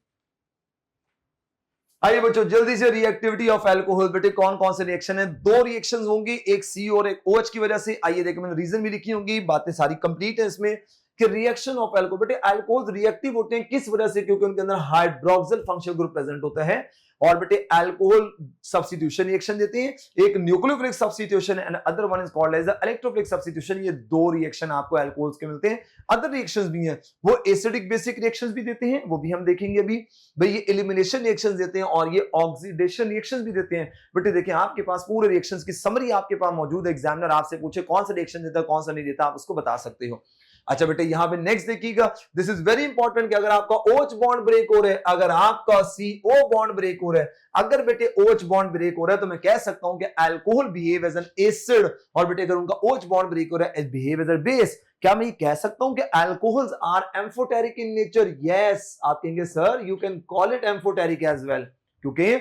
आइए बच्चों जल्दी से रिएक्टिविटी ऑफ अल्कोहल। बेटे कौन कौन से रिएक्शन है, दो रिएक्शंस होंगी, एक C और एक OH की वजह से। आइए देखो मैंने रीजन भी लिखी होंगी, बातें सारी कंप्लीट है इसमें कि रिएक्शन ऑफ अल्कोहल। बेटे अल्कोहल रिएक्टिव होते हैं किस वजह से, क्योंकि उनके अंदर हाइड्रोक्सिल फंक्शनल ग्रुप प्रेजेंट होता है। और बेटे अल्कोहल सब्स्टिट्यूशन रिएक्शन देते हैं, एक nucleophilic substitution and other one is called as the electrophilic substitution. ये दो रिएक्शन आपको अल्कोहल्स के मिलते हैं। अदर रिएक्शंस भी हैं, वो एसिडिक बेसिक रिएक्शंस भी देते हैं, वो भी हम देखेंगे अभी। भाई ये एलिमिनेशन रिएक्शंस देते हैं और ये ऑक्सीडेशन रिएक्शंस भी देते हैं। बेटे देखिए आपके पास पूरे रिएक्शंस की समरी आपके पास मौजूद है, एग्जामिनर आपसे पूछे कौन सा रिएक्शन देता है कौन सा नहीं देता, आप उसको बता सकते हो। अच्छा बेटे यहां पे नेक्स्ट देखिएगा, दिस इज वेरी इंपॉर्टेंट कि अगर आपका OH बॉन्ड ब्रेक हो रहा है, अगर आपका CO बॉन्ड ब्रेक हो रहा है, अगर बेटे OH बॉन्ड ब्रेक हो रहा है तो मैं कह सकता हूं कि alcohol behave as an acid, और बेटे अगर उनका OH बॉन्ड ब्रेक हो रहा है बिहेव एज अ बेस। क्या मैं ये कह सकता हूं कि alcohols are amphoteric in nature? Yes, आप कहेंगे sir you can call it amphoteric as well, क्योंकि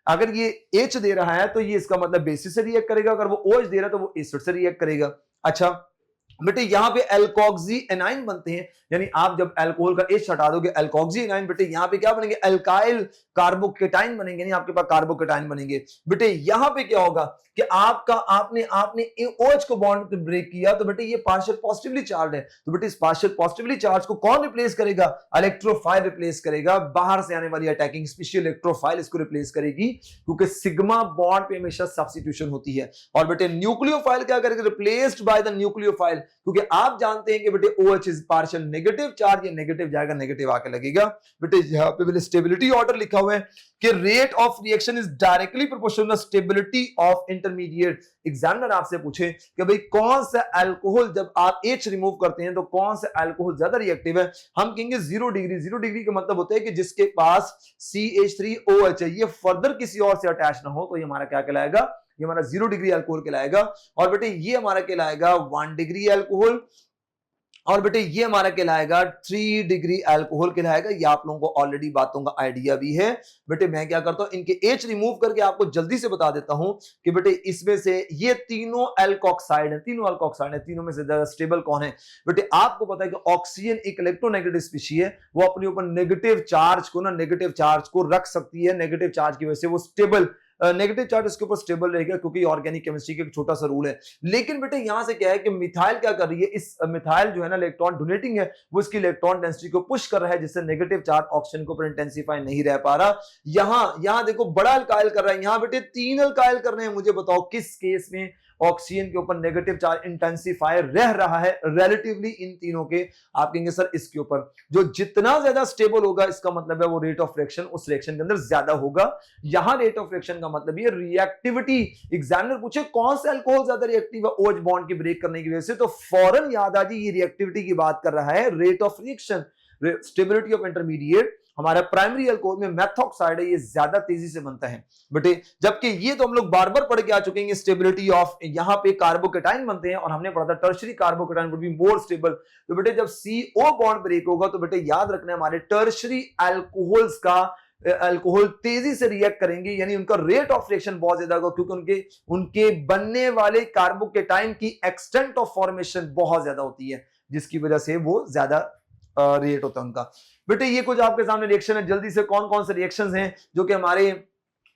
अगर ये H दे रहा है तो ये इसका मतलब बेसिस से रिएक्ट करेगा, अगर वो OH दे रहा है तो वो एसिड से रिएक्ट करेगा। अच्छा बेटे यहां पे अल्कोक्सी एनाइन बनते हैं, यानी आप जब अल्कोहल का H हटा दोगे अल्कोक्सी एनाइन, बेटे यहां पे क्या बनेंगे, अल्काइल कार्बोकेटाइन बनेंगे, नहीं आपके पास कार्बोकेटाइन बनेंगे। बेटे यहां पे क्या होगा कि आपका आपने OH को बॉन्ड ब्रेक किया तो बेटे ये पार्शियल पॉजिटिवली चार्ज है, तो बेटे इस पार्शियल पॉजिटिवली चार्ज को कौन रिप्लेस करेगा, इलेक्ट्रोफाइल रिप्लेस करेगा, बाहर से आने वाली अटैकिंग स्पेशल इलेक्ट्रोफाइल इसको रिप्लेस करेगी, क्योंकि सिग्मा बॉन्ड पे हमेशा सब्स्टिट्यूशन होती है। और बेटे न्यूक्लियोफाइल क्या करेगा, रिप्लेस्ड बाय द न्यूक्लियोफाइल, क्योंकि आप जानते हैं कि बेटे OH is partial negative charge, ये नेगेटिव जाएगा नेगेटिव आके लगेगा। बेटे यहां पे स्टेबिलिटी ऑर्डर लिखा हुआ है कि rate of reaction is directly proportional stability of intermediate. Examiner आपसे पूछे कि भाई कौन सा अल्कोहल जब आप H रिमूव करते हैं तो कौन सा अल्कोहल ज्यादा रिएक्टिव है, हम कहेंगे 0 डिग्री। 0 डिग्री का मतलब होता है कि जिसके पास CH3OH है ये फर्दर किसी और से अटैच ना हो, तो ये हमारा क्या कहलाएगा, ये हमारा 0 डिग्री अल्कोहल कहलाएगा। और बेटे ये हमारा कहलाएगा 1 डिग्री अल्कोहल, और बेटे ये हमारा कहलाएगा 3 डिग्री अल्कोहल कहलाएगा। ये आप लोगों को ऑलरेडी बातों का आइडिया भी है। बेटे मैं क्या करता हूं, इनके H रिमूव करके आपको जल्दी से बता देता हूं कि बेटे इसमें से ये तीनों अल्कोक्साइड है, तीनों में से ज्यादा स्टेबल कौन है। बेटे आपको पता है कि ऑक्सीजन एक इलेक्ट्रोनेगेटिव स्पीशीज है, वो अपने ऊपर नेगेटिव चार्ज को रख सकती है, नेगेटिव चार्ज की वजह से वो स्टेबल नेगेटिव चार्ज इसके ऊपर स्टेबल रहेगा, क्योंकि ऑर्गेनिक केमिस्ट्री का एक छोटा सा रूल है। लेकिन बेटे यहां से क्या है कि मिथाइल क्या कर रही है, इस मिथाइल जो है ना इलेक्ट्रॉन डोनेटिंग है, वो इसकी इलेक्ट्रॉन डेंसिटी को पुश कर रहा है, जिससे नेगेटिव चार्ज ऑक्सीजन के ऊपर इंटेंसिफाई नहीं रह पा रहा। यहां देखो बड़ा अल्काइल कर रहा है, यहां बेटे 3 अल्काइल कर रहे हैं। मुझे बताओ किस केस में ऑक्सीजन के ऊपर नेगेटिव चार्ज इंटेंसिफाई रह रहा है रिलेटिवली इन तीनों के? आप कहेंगे सर इसके ऊपर। जो जितना ज्यादा स्टेबल होगा इसका मतलब है वो रेट ऑफ रिएक्शन उस रिएक्शन के अंदर ज्यादा होगा। यहां रेट ऑफ रिएक्शन का मतलब ये रिएक्टिविटी। एग्जामिनर पूछे कौन सा अल्कोहल ज्यादा रिएक्टिव है OH बॉन्ड की ब्रेक करने की वजह से, तो फौरन याद आ जाए ये रिएक्टिविटी की बात कर रहा है, rate of reaction. Stability of intermediate हमारा प्राइमरी अल्कोहल में मेथॉक्साइड है, ये ज्यादा तेजी से बनता है बेटे, जबकि ये तो हम लोग बार बार पढ़ के आ चुके हैं। स्टेबिलिटी ऑफ यहां पे कार्बोकेटाइन बनते हैं और हमने पढ़ा था tertiary carbocation would be more stable. तो बेटे जब CO बॉन्ड ब्रेक होगा तो बेटे याद रखना है हमारे टर्शरी अल्कोहल्स का अल्कोहल तेजी से रिएक्ट करेंगे, यानी उनका रेट ऑफ रिएक्शन बहुत ज्यादा होगा, क्योंकि उनके बनने वाले कार्बोकेटाइन की एक्सटेंट ऑफ फॉर्मेशन बहुत ज्यादा होती है, जिसकी वजह से वो ज्यादा रिएक्ट होता है उनका। बेटे ये कुछ आपके सामने रिएक्शन है, जल्दी से कौन कौन से रिएक्शंस हैं जो कि हमारे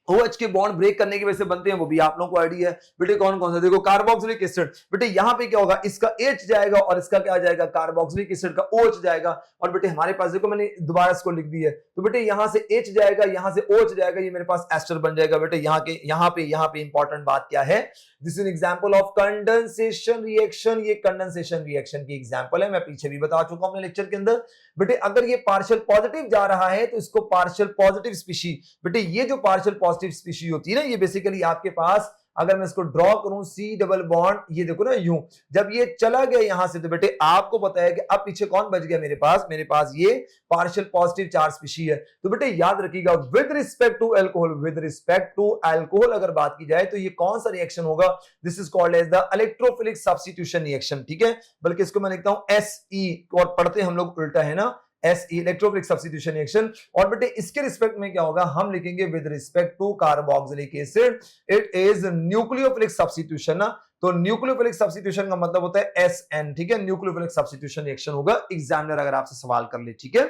OH के बॉन्ड ब्रेक करने की वजह से बनते हैं, वो भी आप लोगों को आइडिया है। बेटे कौन कौन सा देखो, कार्बोक्सिलिक एसिड। बेटे यहां पे क्या होगा, इसका H जाएगा और इसका क्या जाएगा, कार्बोक्सिलिक एसिड का OH जाएगा। और बेटे हमारे पास देखो मैंने दोबारा इसको लिख दी है, तो बेटे यहां से H जाएगा, यहां से OH जाएगा, ये मेरे पास एस्टर बन जाएगा। बेटे यहां पे इंपॉर्टेंट बात क्या है, this is example of condensation reaction. ये कंडेंसेशन रिएक्शन की एग्जांपल है, मैं पीछे भी बता चुका हूं अपने लेक्चर के अंदर। बेटे अगर ये पार्शियल पॉजिटिव जा रहा है तो इसको पार्शियल पॉजिटिव स्पीशी। बेटे ये जो पार्शियल पॉजिटिव स्पीशी होती है ना, ये बेसिकली आपके पास अगर मैं इसको ड्रॉ करूं C डबल बॉन्ड, ये देखो ना यूं, जब ये चला गया यहां से तो बेटे आपको पता है कि अब पीछे कौन बच गया मेरे पास ये पार्शियल पॉजिटिव चार्ज स्पीशी है। तो बेटे याद रखिएगा विद रिस्पेक्ट टू अल्कोहल अगर बात की जाए तो ये कौन सा रिएक्शन होगा, this is called as the electrophilic substitution reaction. ठीक है, बल्कि इसको मैं लिखता हूं SE, और पढ़ते हम लोग उल्टा है ना, SE इलेक्ट्रोफिलिक सब्स्टिट्यूशन रिएक्शन। और बेटे इसके रिस्पेक्ट में क्या होगा, हम लिखेंगे with respect to carboxylic acid it is nucleophilic substitution ना। तो न्यूक्लियोफिलिक सब्स्टिट्यूशन का मतलब होता है SN। ठीक है, न्यूक्लियोफिलिक सब्स्टिट्यूशन रिएक्शन होगा, एग्जामिनर अगर आपसे सवाल कर ले। ठीक है,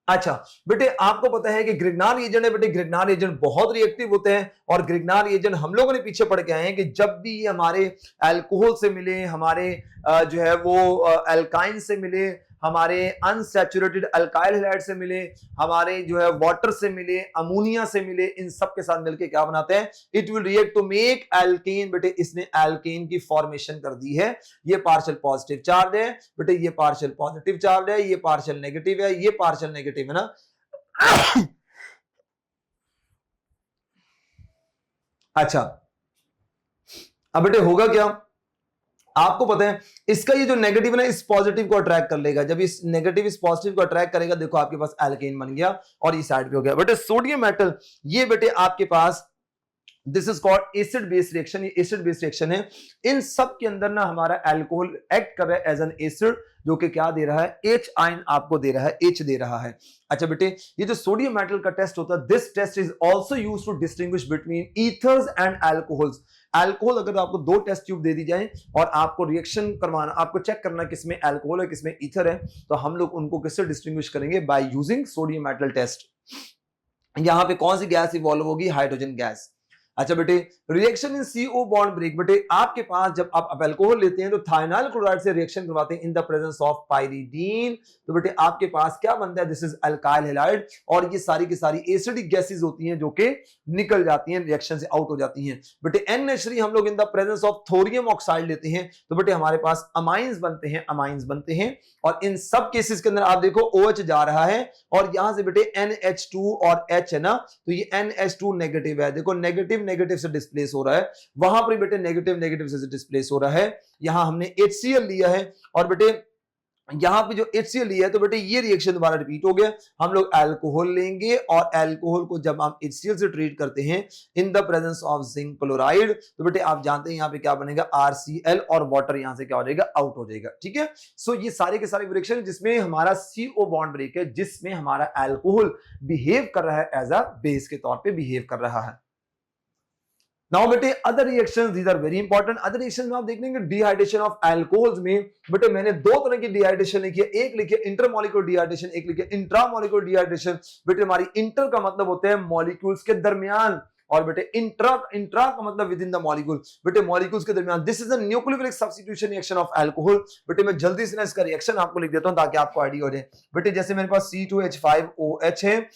अच्छा बेटे आपको पता है कि ग्रिग्नार रिएजेंट है, बेटे ग्रिग्नार रिएजेंट बहुत रिएक्टिव होते हैं, और ग्रिग्नार रिएजेंट हम लोगों ने पीछे पढ़ के आए हैं कि जब भी ये हमारे अल्कोहल से मिले, हमारे जो है वो अल्काइन से मिले, हमारे अनसैचुरेटेड अल्काइल हैलाइड से मिले, हमारे जो है वाटर से मिले, अमोनिया से मिले, इन सब के साथ मिलके क्या बनाते हैं, it will react to make alkane. बेटे इसने एल्केन की फॉर्मेशन कर दी है। ये पार्शियल पॉजिटिव चार्ज है बेटे, ये पार्शियल पॉजिटिव चार्ज है, ये पार्शियल नेगेटिव है, ये पार्शियल नेगेटिव है ना। अच्छा अब बेटे होगा क्या, आपको पता है इसका ये जो नेगेटिव है ना इस पॉजिटिव को अट्रैक्ट कर लेगा। जब इस नेगेटिव इस पॉजिटिव को अट्रैक्ट करेगा, देखो आपके पास एल्केन बन गया और ये साइड पे हो गया। बेटे सोडियम मेटल, ये बेटे आपके पास this is called acid base reaction. ये एसिड बेस रिएक्शन है। इन सब के अंदर ना हमारा अल्कोहल एक्ट कर रहा है एज एन एसिड, जो कि क्या दे रहा है, H आयन आपको दे रहा है, H दे रहा है। अच्छा बेटे ये जो सोडियम मेटल का टेस्ट होता है, this test is also used to distinguish between ethers and alcohols. Alcohol अगर आपको 2 टेस्ट ट्यूब दे दी जाए और आपको रिएक्शन करवाना, आपको चेक करना किसमें अल्कोहल है किसमें ईथर है, तो हम लोग उनको किससे डिस्टिंग्विश करेंगे, by using sodium metal test. यहां पे कौन सी गैस इवॉल्व होगी, हाइड्रोजन गैस। अच्छा बेटे reaction in CO bond break, बेटे आपके पास जब आप अल्कोहल लेते हैं तो थाइनाइल क्लोराइड से रिएक्शन करवाते हैं इन द प्रेजेंस ऑफ पाइरीडीन, तो बेटे आपके पास क्या बनता है, दिस इज अल्काइल हैलाइड, और ये सारी की सारी एसिडिक गैसेस होती हैं जो कि निकल जाती हैं, रिएक्शन से आउट हो जाती हैं। बेटे NH3 हम लोग इन the presence of thorium oxide लेते हैं, तो बेटे हमारे पास अमाइंस बनते हैं, और इन सब केसेस के अंदर आप देखो OH जा रहा है और यहां से बेटे NH2 और H है ना, तो ये NH2 नेगेटिव है, देखो नेगेटिव से डिस्प्लेस हो रहा है, वहां पर बेटे नेगेटिव से डिस्प्लेस हो रहा है। यहां हमने HCl लिया है और बेटे यहां पे जो HCl लिया है, तो बेटे ये रिएक्शन दोबारा रिपीट हो गया। हम लोग अल्कोहल लेंगे और अल्कोहल को जब हम HCl से ट्रीट करते हैं इन the presence of zinc chloride, तो बेटे आप जानते हैं यहां पे क्या बनेगा, RCl, और वाटर यहां से क्या हो जाएगा, आउट हो जाएगा। ठीक है, सो ये सारे के सारे रिएक्शन जिसमें हमारा CO बॉन्ड ब्रेक है, जिसमें हमारा अल्कोहल बिहेव कर रहा है एज अ बेस के तौर पे बिहेव कर रहा है। नाउ बेटे other reactions, these are very important. Other reactions में आप देख लेंगे डिहाइड्रेशन ऑफ अल्कोहल्स में, बेटे मैंने 2 तरह की डिहाइड्रेशन लिखी है, एक लिखी है इंटरमॉलिक्यूलर डिहाइड्रेशन, एक लिखी है इंट्रामॉलिक्यूलर डिहाइड्रेशन। बेटे हमारी इंटर का मतलब होता है मॉलिक्यूल्स के दरमियान, और बेटे इंट्रा इंट्रा का मतलब विद इन द मॉलिक्यूल, बेटे मॉलिक्यूल्स के दरमियान। This is a nucleophilic substitution reaction of alcohol. बेटे मैं जल्दी से ना इसका रिएक्शन आपको लिख देता हूं ताकि आपको आइडिया हो जाए। बेटे जैसे मेरे पास C2H5OH है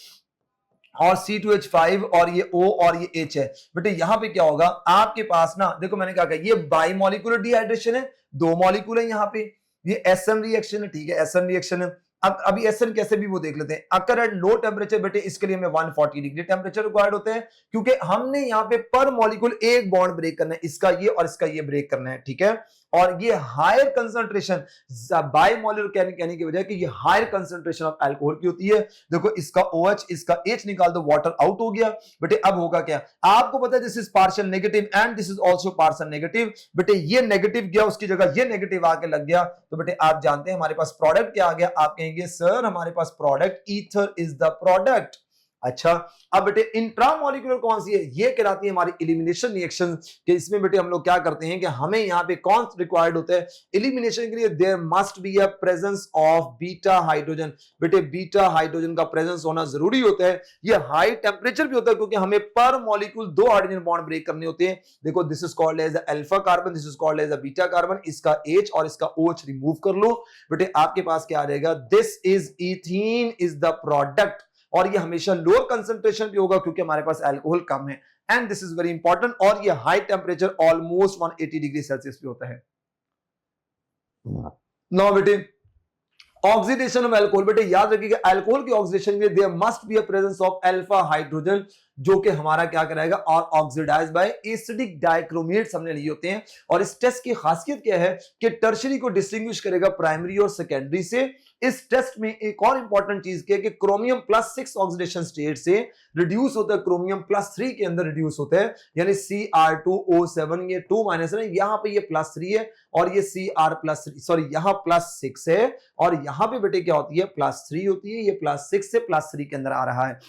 और C2H5 और ये O और ये H है। बेटे यहां पे क्या होगा आपके पास ना, देखो मैंने क्या कहा, ये बाई मॉलिक्यूलर डिहाइड्रेशन है, दो मॉलिक्यूल है यहाँ पे, ये SN रिएक्शन है, ठीक है, SN रिएक्शन है। अब अभी SN कैसे भी वो देख लेते हैं। अकर एट लो टेम्परेचर, बेटे इसके लिए हमें 140 डिग्री टेम्परेचर रिक्वायर्ड होते हैं, क्योंकि हमने यहाँ पे पर मॉलिक्यूल एक बॉन्ड ब्रेक करना है, इसका ये और इसका ये ब्रेक करना है, ठीक है। और ये हायर कंसंट्रेशन बाइमोलर कहने की वजह कि ये हायर कंसंट्रेशन ऑफ अल्कोहल की होती है। देखो इसका OH इसका H निकाल दो, वाटर आउट हो गया। बेटे अब होगा क्या, आपको पता है this is partial negative and this is also partial negative. बेटे ये नेगेटिव गया, उसकी जगह ये नेगेटिव आके लग गया, तो बेटे आप जानते हैं हमारे पास प्रोडक्ट क्या आ गया। आप कहेंगे सर हमारे पास product ether is the product. अच्छा, अब बेटे इंट्रामोलिकुलर कौन सी है, ये कहलाती है हमारी एलिमिनेशन रिएक्शन। कि इसमें बेटे हम लोग क्या करते हैं कि हमें यहाँ पे कौन रिक्वायर्ड होता है एलिमिनेशन के लिए, there must be a presence of beta hydrogen. बेटे बीटा हाइड्रोजन का प्रेजेंस होना जरूरी होता है। ये हाई टेम्परेचर भी होता है क्योंकि हमें पर मॉलिक्यूल दो हाइड्रोजन बॉन्ड ब्रेक करने होते हैं। देखो this is called as alpha carbon, this is called as a beta carbon. इसका H और इसका OH रिमूव कर लो, बेटे आपके पास क्या आ जाएगा, this is ethene is the product. और ये हमेशा लोअर कंसंट्रेशन भी होगा क्योंकि हमारे पास अल्कोहल कम है, and this is very important. और ये high temperature almost 180 degree Celsius पे होता है। नाउ बेटे ऑक्सीडेशन ऑफ अल्कोहल, बेटे याद रखिएगा अल्कोहल की ऑक्सीडेशन में there must be a presence of alpha hydrogen, जो कि हमारा क्या कराएगा, और ऑक्सीडाइज बाय एसिडिक डाइक्रोमेट्स हमने लिए होते हैं। और इस टेस्ट की खासियत क्या है कि टर्शरी को डिस्टिंग्विश करेगा प्राइमरी और सेकेंडरी से। इस टेस्ट में एक और इंपॉर्टेंट चीज क्या है कि क्रोमियम +6 ऑक्सीडेशन स्टेट से रिड्यूस होता है, क्रोमियम +3 के अंदर रिड्यूस होता है, यानी Cr2O7, ये 2 माइनस है, यहां पे ये +3 है और ये Cr+3 सॉरी यहां +6 है, और यहां पे बेटे क्या होती है +3 होती है, ये +6 से +3 के अंदर आ रहा है।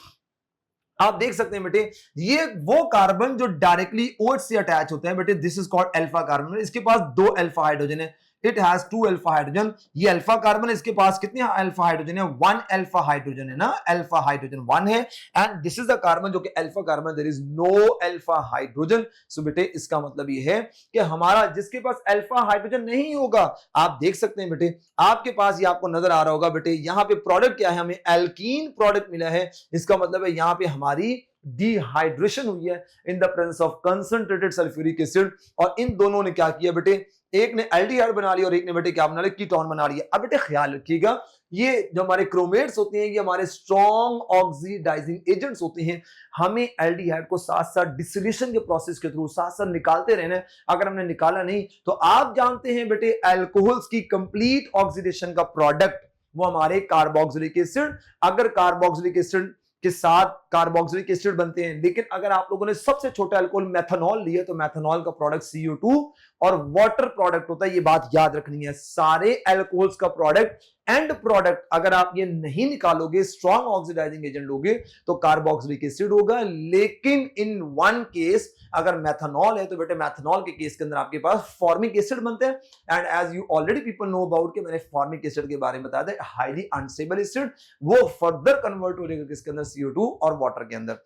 आप देख सकते हैं बेटे ये वो कार्बन जो डायरेक्टली OH से अटैच होते हैं, बेटे this is called alpha carbon. इसके पास 2 अल्फा हाइड्रोजन है, इट हैज 2 अल्फा हाइड्रोजन। ये अल्फा कार्बन, इसके पास कितने अल्फा हाइड्रोजन है, 1 अल्फा हाइड्रोजन है ना, अल्फा हाइड्रोजन 1 है। And this is the carbon जो कि alpha carbon, there is no alpha hydrogen. So बेटे इसका मतलब ये है कि हमारा जिसके पास अल्फा हाइड्रोजन नहीं होगा, आप देख सकते हैं बेटे आपके पास, ये आपको नजर आ रहा होगा बेटे, यहां पे प्रोडक्ट क्या है, हमें एल्कीन प्रोडक्ट मिला है। इसका मतलब है यहां पे हमारी डिहाइड्रेशन हुई है इन the presence of concentrated sulphuric acid. और इन दोनों ने क्या किया बेटे, एक ने एल्डिहाइड बना लिया और एक ने बेटे क्या बना लिया, कीटोन बना लिया। अब बेटे ख्याल रखिएगा ये जो हमारे क्रोमेट्स होते हैं ये हमारे स्ट्रॉन्ग ऑक्सीडाइजिंग एजेंट्स होते हैं। हमें एल्डिहाइड को साथ साथ डिस्टिलेशन के प्रोसेस के थ्रू साथ साथ निकालते रहना है। अगर हमने निकाला नहीं तो आप जानते हैं बेटे अल्कोहल्स की कंप्लीट ऑक्सीडेशन का प्रोडक्ट वो हमारे कार्बोक्सिलिक एसिड, अगर कार्बोक्सिलिक एसिड के साथ कार्बोक्सिलिक एसिड बनते हैं। लेकिन अगर आप लोगों ने सबसे छोटा अल्कोहल मेथनॉल लिया तो मेथनॉल का प्रोडक्ट CO2 और वाटर प्रोडक्ट होता है। ये बात याद रखनी है, सारे अल्कोहल्स का प्रोडक्ट एंड प्रोडक्ट अगर आप ये नहीं निकालोगे, स्ट्रॉन्ग ऑक्सीडाइजिंग एजेंट लोगे तो कार्बोक्सिलिक एसिड होगा। लेकिन इन वन केस अगर मेथनॉल है तो बेटे मेथनॉल के केस के अंदर आपके पास फॉर्मिक एसिड बनते हैं। And as you already people know about के मैंने फॉर्मिक एसिड के बारे में बताया था, हाईली अनस्टेबल एसिड, वो फर्दर कन्वर्ट हो जाएगा किसके अंदर, CO2 और वाटर के अंदर।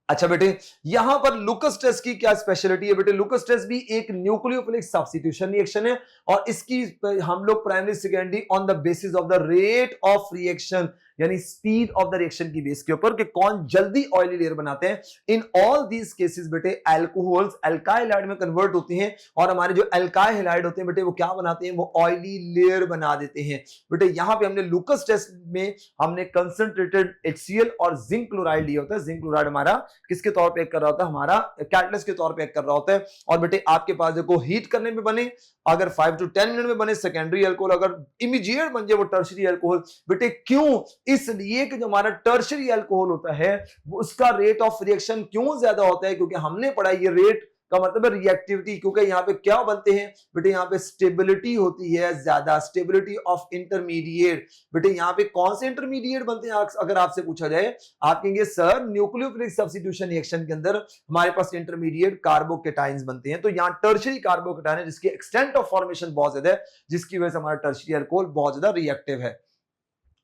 अच्छा बेटे यहां पर लुकस टेस्ट की क्या स्पेशलिटी है, बेटे लुकस टेस्ट भी एक न्यूक्लियोफिलिक सब्स्टिट्यूशन रिएक्शन है और इसकी हम लोग primary secondary on the basis of the rate of reaction यानी स्पीड ऑफ द रिएक्शन की बेस के ऊपर कि कौन जल्दी ऑयली लेयर बनाते हैं। इन ऑल दीज केसेस बेटे अल्कोहल्स अल्काइल हैलाइड में कन्वर्ट होती हैं और हमारे जो अल्काइल हैलाइड होते हैं बेटे वो क्या बनाते हैं, वो ऑयली लेयर बना देते हैं। बेटे यहां पे हमने लुकस टेस्ट में हमने कंसंट्रेटेड HCl और जिंक क्लोराइड लिया होता है। जिंक क्लोराइड हमारा किसके तौर पे एक्ट कर रहा होता है, हमारा कैटलिस्ट के तौर पे एक्ट कर रहा होता है। और बेटे आपके पास देखो हीट करने में बने, अगर 5 to 10 मिनट में बने सेकेंडरी अल्कोहल, अगर इमीडिएट बन जाए वो टर्शरी अल्कोहल। बेटे क्यों, इसलिए कि जो हमारा टर्शरी अल्कोहल होता है वो उसका रेट ऑफ रिएक्शन क्यों ज्यादा होता है, क्योंकि हमने पढ़ा ये रेट का मतलब है रिएक्टिविटी। क्योंकि यहाँ पे क्या बनते हैं बेटे, यहाँ पे स्टेबिलिटी होती है ज्यादा, स्टेबिलिटी ऑफ इंटरमीडिएट। बेटे यहाँ पे कौन से इंटरमीडिएट बनते हैं, अगर आपसे पूछा जाए आप कहेंगे सर न्यूक्लियोफिलिक सब्स्टिट्यूशन रिएक्शन के अंदर हमारे पास इंटरमीडिएट कार्बोकेटाइंस बनते हैं। तो यहाँ टर्शरी कार्बोकेटाइन है जिसकी एक्सटेंट ऑफ फॉर्मेशन बहुत ज्यादा है, जिसकी वजह से हमारा टर्शरी अल्कोहल बहुत ज्यादा रिएक्टिव है।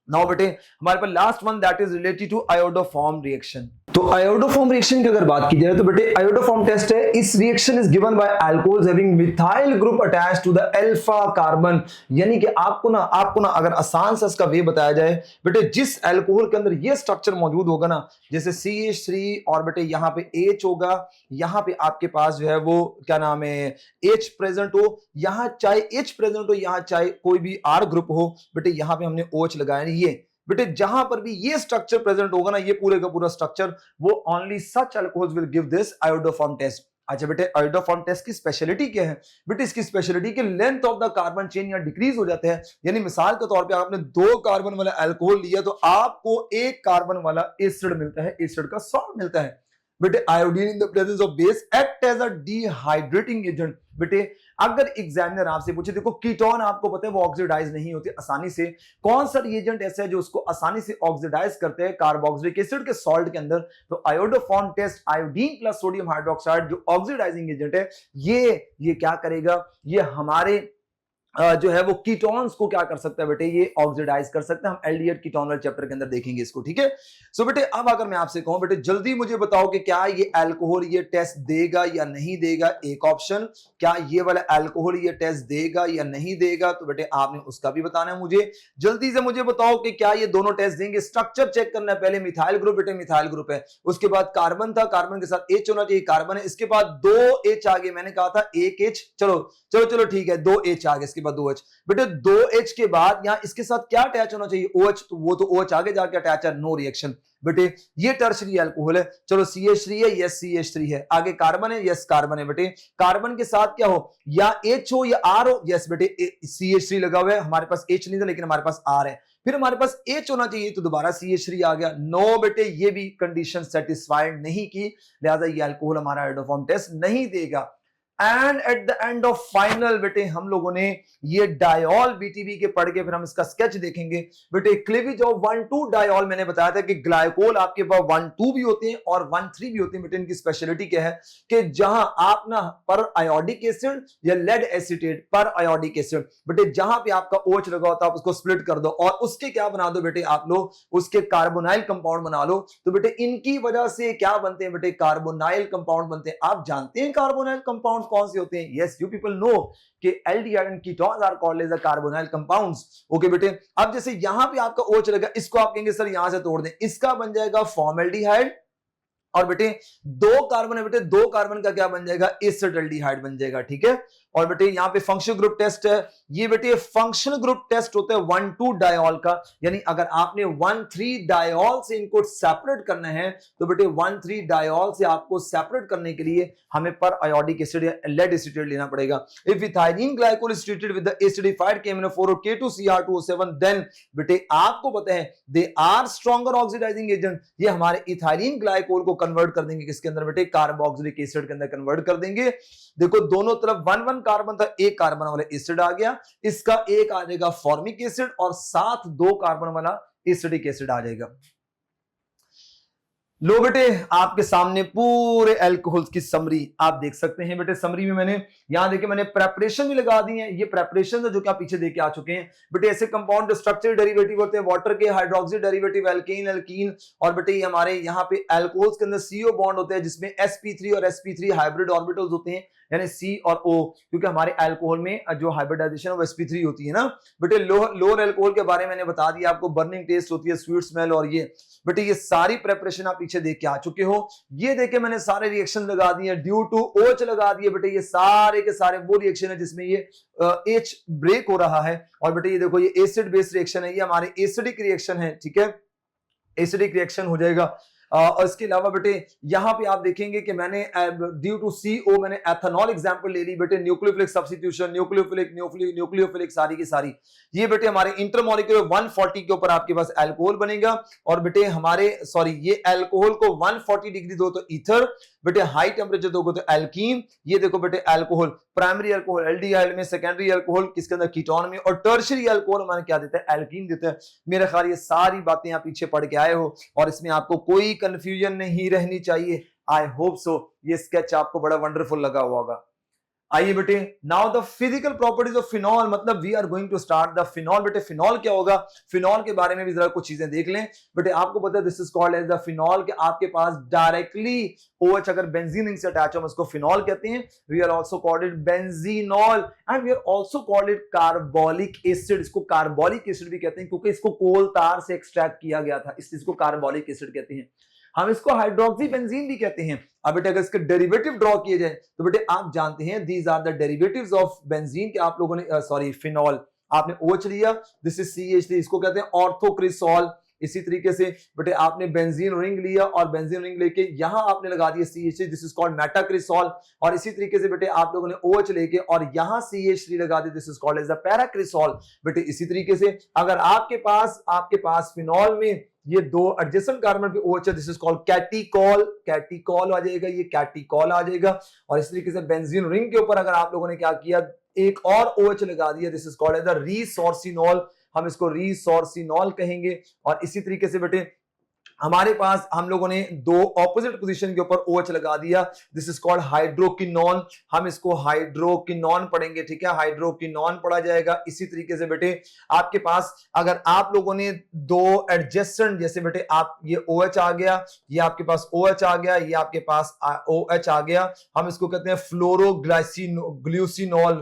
नाउ बेटे हमारे पास last one that is related to iodoform reaction. तो आयोडोफॉर्म रिएक्शन की अगर बात की जाए तो बेटे आयोडोफॉर्म टेस्ट है, इस reaction is given by alcohols having methyl group attached to the alpha carbon. यानी कि आपको ना अगर आसान से इसका वे बताया जाए बेटे, जिस अल्कोहल के अंदर ये स्ट्रक्चर मौजूद होगा ना, जैसे CH3 और बेटे यहाँ पे H होगा, यहाँ पे आपके पास जो है वो क्या नाम है H प्रेजेंट हो, यहाँ चाहे H प्रेजेंट हो, यहाँ चाहे कोई भी R ग्रुप हो, बेटे यहाँ पे हमने OH लगाया। ये बेटे जहां पर भी ये स्ट्रक्चर प्रेजेंट होगा ना, ये पूरे का पूरा स्ट्रक्चर, वो only such alcohols will give this iodoform test. अच्छा बेटे आयोडोफॉर्म टेस्ट की स्पेशलिटी क्या है बेटे, इसकी स्पेशलिटी के length of the carbon chain या डिक्रीज हो जाते हैं। यानी मिसाल के तौर पे आपने 2 कार्बन वाला अल्कोहल लिया तो आपको 1 कार्बन वाला एसिड मिलता है, एसिड का सॉल्ट मिलता है। बेटे iodine in the presence of base act as a dehydrating agent. बेटे अगर एग्जामिनर आपसे पूछे, देखो कीटोन आपको पता है वो ऑक्सीडाइज नहीं होते आसानी से, कौन सा रिएजेंट ऐसा है जो उसको आसानी से ऑक्सीडाइज करते हैं कार्बोक्सिलिक एसिड के सॉल्ट के अंदर, तो iodoform test iodine plus sodium hydroxide जो ऑक्सीडाइजिंग एजेंट है, ये क्या करेगा, ये हमारे जो है वो कीटोन्स को क्या कर सकता है बेटे, ये ऑक्सीडाइज कर सकता है। हम एल्डिहाइड कीटोन वाले चैप्टर के अंदर देखेंगे इसको, ठीक है। सो बेटे अब अगर मैं आपसे कहूं बेटे जल्दी मुझे बताओ कि क्या ये अल्कोहल ये टेस्ट देगा या नहीं देगा, एक ऑप्शन, क्या ये वाला अल्कोहल ये टेस्ट देगा या नहीं देगा, तो बेटे आपने उसका भी बताना है मुझे। जल्दी से मुझे बताओ कि क्या ये दोनों टेस्ट देंगे। स्ट्रक्चर चेक करना है, पहले मिथाइल ग्रुप, बेटे मिथाइल ग्रुप है, उसके बाद कार्बन था, कार्बन के साथ H होना चाहिए, कार्बन है, इसके बाद 2 H आगे, मैंने कहा था 1 H, चलो ठीक है 2 H आगे, इसके बाद 2 H, बेटे 2 H के बाद यहां इसके साथ क्या अटैच होना चाहिए, OH, तो वो तो OH आगे जाके अटैच है, नो रिएक्शन। बेटे ये टर्शरी अल्कोहल है, चलो CH3 है, यस CH3 है, आगे कार्बन है, यस कार्बन है। बेटे कार्बन के साथ क्या हो, या H हो या R हो, यस बेटे CH3 लगा हुआ है, हमारे पास H नहीं था लेकिन हमारे पास R है, फिर हमारे पास H होना चाहिए तो दोबारा CH3 आ गया, नो बेटे ये भी कंडीशन सेटिस्फाइड नहीं की, लिहाजा ये अल्कोहल हमारा आयोडोफॉर्म टेस्ट नहीं देगा। And at the end of final बेटे हम लोगों ने ये डायोल BTB के पढ़ के फिर हम इसका स्केच देखेंगे। बेटे क्लीवेज ऑफ 1,2 डायोल, मैंने बताया था कि ग्लाइकोल आपके पास 1,2 भी होते हैं और 1,3 भी होते हैं। बेटे इनकी स्पेशलिटी क्या है कि जहां आप ना पर आयोडिक एसिड या लेड एसीटेट पर आयोडिक एसिड, बेटे जहां पे आपका OH लगा होता है आप उसको स्प्लिट कर दो और उसके क्या बना दो बेटे, आप लोग उसके कार्बोनाइल कंपाउंड बना लो, तो बेटे इनकी वजह से क्या बनते हैं बेटे, कार्बोनाइल कंपाउंड बनते हैं। आप जानते हैं कार्बोनाइल कंपाउंड कौन से होते हैं, यस यू पीपल नो कि aldehyde and ketones are called as the carbonyl compounds. Okay बेटे अब जैसे यहां पे आपका OH लगा, इसको आप कहेंगे सर यहां से तोड़ दें, इसका बन जाएगा फॉर्मल्डिहाइड, और बेटे 2 कार्बन है, बेटे 2 कार्बन का क्या बन जाएगा, एसिटाल्डिहाइड बन जाएगा, ठीक है। और बेटे यहाँ पे फंक्शनल ग्रुप टेस्ट है, ये बेटे फंक्शनल ग्रुप टेस्ट होता है 1,2 डायोल का, यानी अगर आपने 1,3 डायोल से इनको सेपरेट करना है तो बेटे 1,3 डायोल से आपको सेपरेट करने के लिए हमें पर आयोडिक एसिड या लेड एसीटेट लेना पड़ेगा। If ethylene glycol is treated with the acidified KMnO4 और K2Cr2O7 देन बेटे आपको पता है they are stronger oxidizing agent, ये हमारे इथाइलिन ग्लाइकोल को कन्वर्ट कर देंगे किसके अंदर बेटे, कार्बोक्सिलिक एसिड के अंदर कन्वर्ट कर देंगे। देखो दोनों तरफ 1 कार्बन था, 1 कार्बन वाला एसिड आ गया, इसका एक आ जाएगा फॉर्मिक एसिड और साथ 2 कार्बन वाला एसिडिक एसिड आ जाएगा। लो बेटे आपके सामने पूरे अल्कोहल्स की समरी आप देख सकते हैं। बेटे समरी में मैंने यहां देखिए मैंने प्रेपरेशन भी लगा दी है, ये प्रेपरेशन है जो कि आप पीछे देख के आ चुके हैं। बेटे ऐसे कंपाउंड स्ट्रक्चरल डेरिवेटिव होते हैं, वाटर के हाइड्रोक्सी डेरिवेटिव एल्केन एल्कीन, और बेटे ये हमारे यहाँ पे अल्कोहल्स के अंदर CO बॉन्ड होते हैं जिसमें sp3 और sp3 हाइब्रिड ऑर्बिटल्स होते हैं, यानी C और O, क्योंकि हमारे अल्कोहल में जो हाइब्रिडाइजेशन है वो sp3 होती है ना। बेटे लोअर अल्कोहल के बारे में मैंने बता दिया आपको, बर्निंग टेस्ट होती है, स्वीट स्मेल, और ये बेटे ये सारी प्रेपरेशन आप पीछे देख के आ चुके हो। ये देखे मैंने सारे रिएक्शन लगा दिए, ड्यू टू OH लगा दिए। बेटे ये सारे के सारे वो रिएक्शन है जिसमें ये H ब्रेक हो रहा है, और बेटे ये देखो ये एसिड बेस रिएक्शन है, ये हमारे एसिडिक रिएक्शन है, ठीक है, एसिडिक रिएक्शन हो जाएगा। और इसके अलावा बेटे यहां पे आप देखेंगे कि मैंने ड्यू टू CO मैंने एथेनॉल एग्जांपल ले ली। बेटे न्यूक्लियोफिलिक सब्स्टिट्यूशन, न्यूक्लियोफिलिक सारी की सारी ये बेटे हमारे इंटरमॉलिक्यूलर 140 के ऊपर आपके पास अल्कोहल बनेगा, और बेटे हमारे ये अल्कोहल को 140 डिग्री दो तो ईथर, बेटे हाई टेम्परेचर दोगे तो एल्कीन। ये देखो बेटे अल्कोहल, प्राइमरी अल्कोहल एल्डिहाइड में, सेकेंडरी अल्कोहल किसके अंदर, कीटोन में, और टर्शियरी अल्कोहल हमारे क्या देता है, एल्कीन देता है। मेरे ख्याल ये सारी बातें आप पीछे पढ़ के आए हो और इसमें आपको कोई कंफ्यूजन नहीं रहनी चाहिए। आई होप सो ये स्केच आपको बड़ा वंडरफुल लगा हुआ होगा। आइए बेटे, now the physical properties of phenol, मतलब we are going to start the phenol. बेटे फिनॉल क्या होगा, फिनॉल के बारे में भी जरा कुछ चीजें देख लें। बेटे आपको पता है this is called as the phenol, कि आपके पास डायरेक्टली OH अगर बेंजीन रिंग से अटैच हो, हम उसको फिनॉल कहते हैं। We are also called it benzenol and we are also called it carbolic acid. इसको कार्बोलिक एसिड भी कहते हैं क्योंकि इसको कोल तार से एक्सट्रैक्ट किया गया था, इस चीज को कार्बोलिक एसिड कहते हैं। हम इसको हाइड्रोक्सी बेंजीन भी कहते हैं। अब बेटे अगर इसके डेरिवेटिव ड्रॉ किए जाए तो बेटे आप जानते हैं these are the derivatives of benzene, कि आप लोगों ने सॉरी फिनॉल, आपने OH लिया, दिस इज CH3, इसको कहते हैं ऑर्थोक्रिसॉल। इसी तरीके से बेटे आपने बेंजीन रिंग लिया और बेंजीन रिंग लेके यहां आपने लगा दिया CH3, दिस इज कॉल्ड मेटाक्रिसॉल। और इसी तरीके से बेटे आप लोगों ने OH लेके और यहां CH3 लगा दिया, this is called as the paracresol. बेटे इसी तरीके से अगर आपके पास फिनॉल में ये दो एडजेसेंट कार्बन पे OH है, दिस इज कॉल्ड कैटिकॉल, कैटिकॉल आ जाएगा, ये कैटिकॉल आ जाएगा। और इस तरीके से बेंजीन रिंग के ऊपर अगर आप लोगों ने क्या किया, एक और OH लगा दिया, this is called as the resorcinol, हम इसको रीसोर्सिनॉल कहेंगे। और इसी तरीके से बेटे हमारे पास हम लोगों ने दो ऑपोजिट पोजीशन के ऊपर OH लगा दिया, दिस इज कॉल्ड हाइड्रोकिनोन, हम इसको हाइड्रोकिनोन पढ़ेंगे, ठीक है, हाइड्रोकिनोन पढ़ा जाएगा। इसी तरीके से बेटे आपके पास अगर आप लोगों ने दो एडजेसेंट, जैसे बेटे आप ये OH आ गया, ये आपके पास OH आ गया, ये आपके पास OH आ गया, हम इसको कहते हैं ग्लूसिनॉल,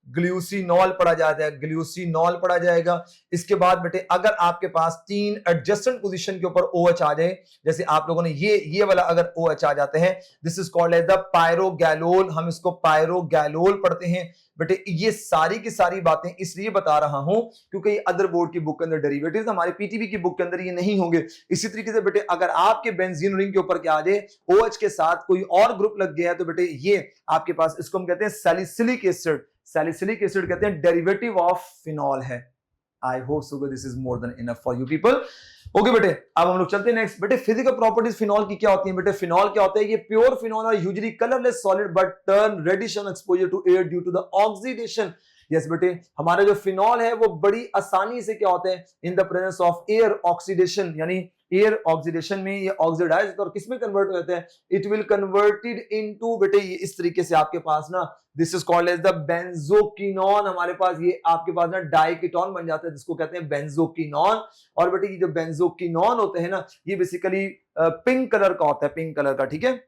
ग्लूसिनॉल पढ़ा जाता है, ग्लूसिनॉल पढ़ा जाएगा। इसके बाद बेटे अगर आपके पास तीन एडजेसेंट पोजीशन के ऊपर OH आ जाए, जैसे आप लोगों ने ये वाला अगर OH आ जाते हैं, this is called as the pyrogallol, हम इसको पायरोगैलोल पढ़ते हैं। बेटे ये सारी की सारी बातें इसलिए बता रहा हूं क्योंकि ये अदर बोर्ड की बुक के अंदर डेरिवेटिव्स, हमारे PTB की बुक के अंदर ये नहीं होंगे। इसी तरीके से बेटे अगर आपके बेंजीन रिंग के ऊपर क्या आ जाए, OH के साथ कोई और ग्रुप लग गया है, तो बेटे ये आपके पास, इसको हम कहते हैं सैलिसिलिक एसिड, सैलिसिलिक एसिड कहते हैं, डेरिवेटिव ऑफ फिनॉल है। आई hope so this is more than enough for you people. Okay बेटे अब हम लोग चलते हैं नेक्स्ट। बेटे फिजिकल प्रॉपर्टीज फिनॉल की क्या होती है। बेटे फिनॉल क्या होता है, ये प्योर फिनॉल और usually colourless solid but turn reddish on exposure to air due to the oxidation. Yes बेटे हमारा जो फिनॉल है वो बड़ी आसानी से क्या होता है, इन the presence of air oxidation, यानी एयर ऑक्सीडेशन में ये ऑक्सीडाइज होता है और किसमें कन्वर्ट हो जाता है, इट विल कन्वर्टेड इनटू, बेटे ये इस तरीके से आपके पास ना, this is called as the benzoquinone, हमारे पास ये आपके पास ना डाइकीटोन बन जाता है जिसको कहते हैं बेंजोकिनोन। और बेटे ये जो बेंजोकिनोन होते हैं ना, ये बेसिकली पिंक कलर का होता है, पिंक कलर का, ठीक है।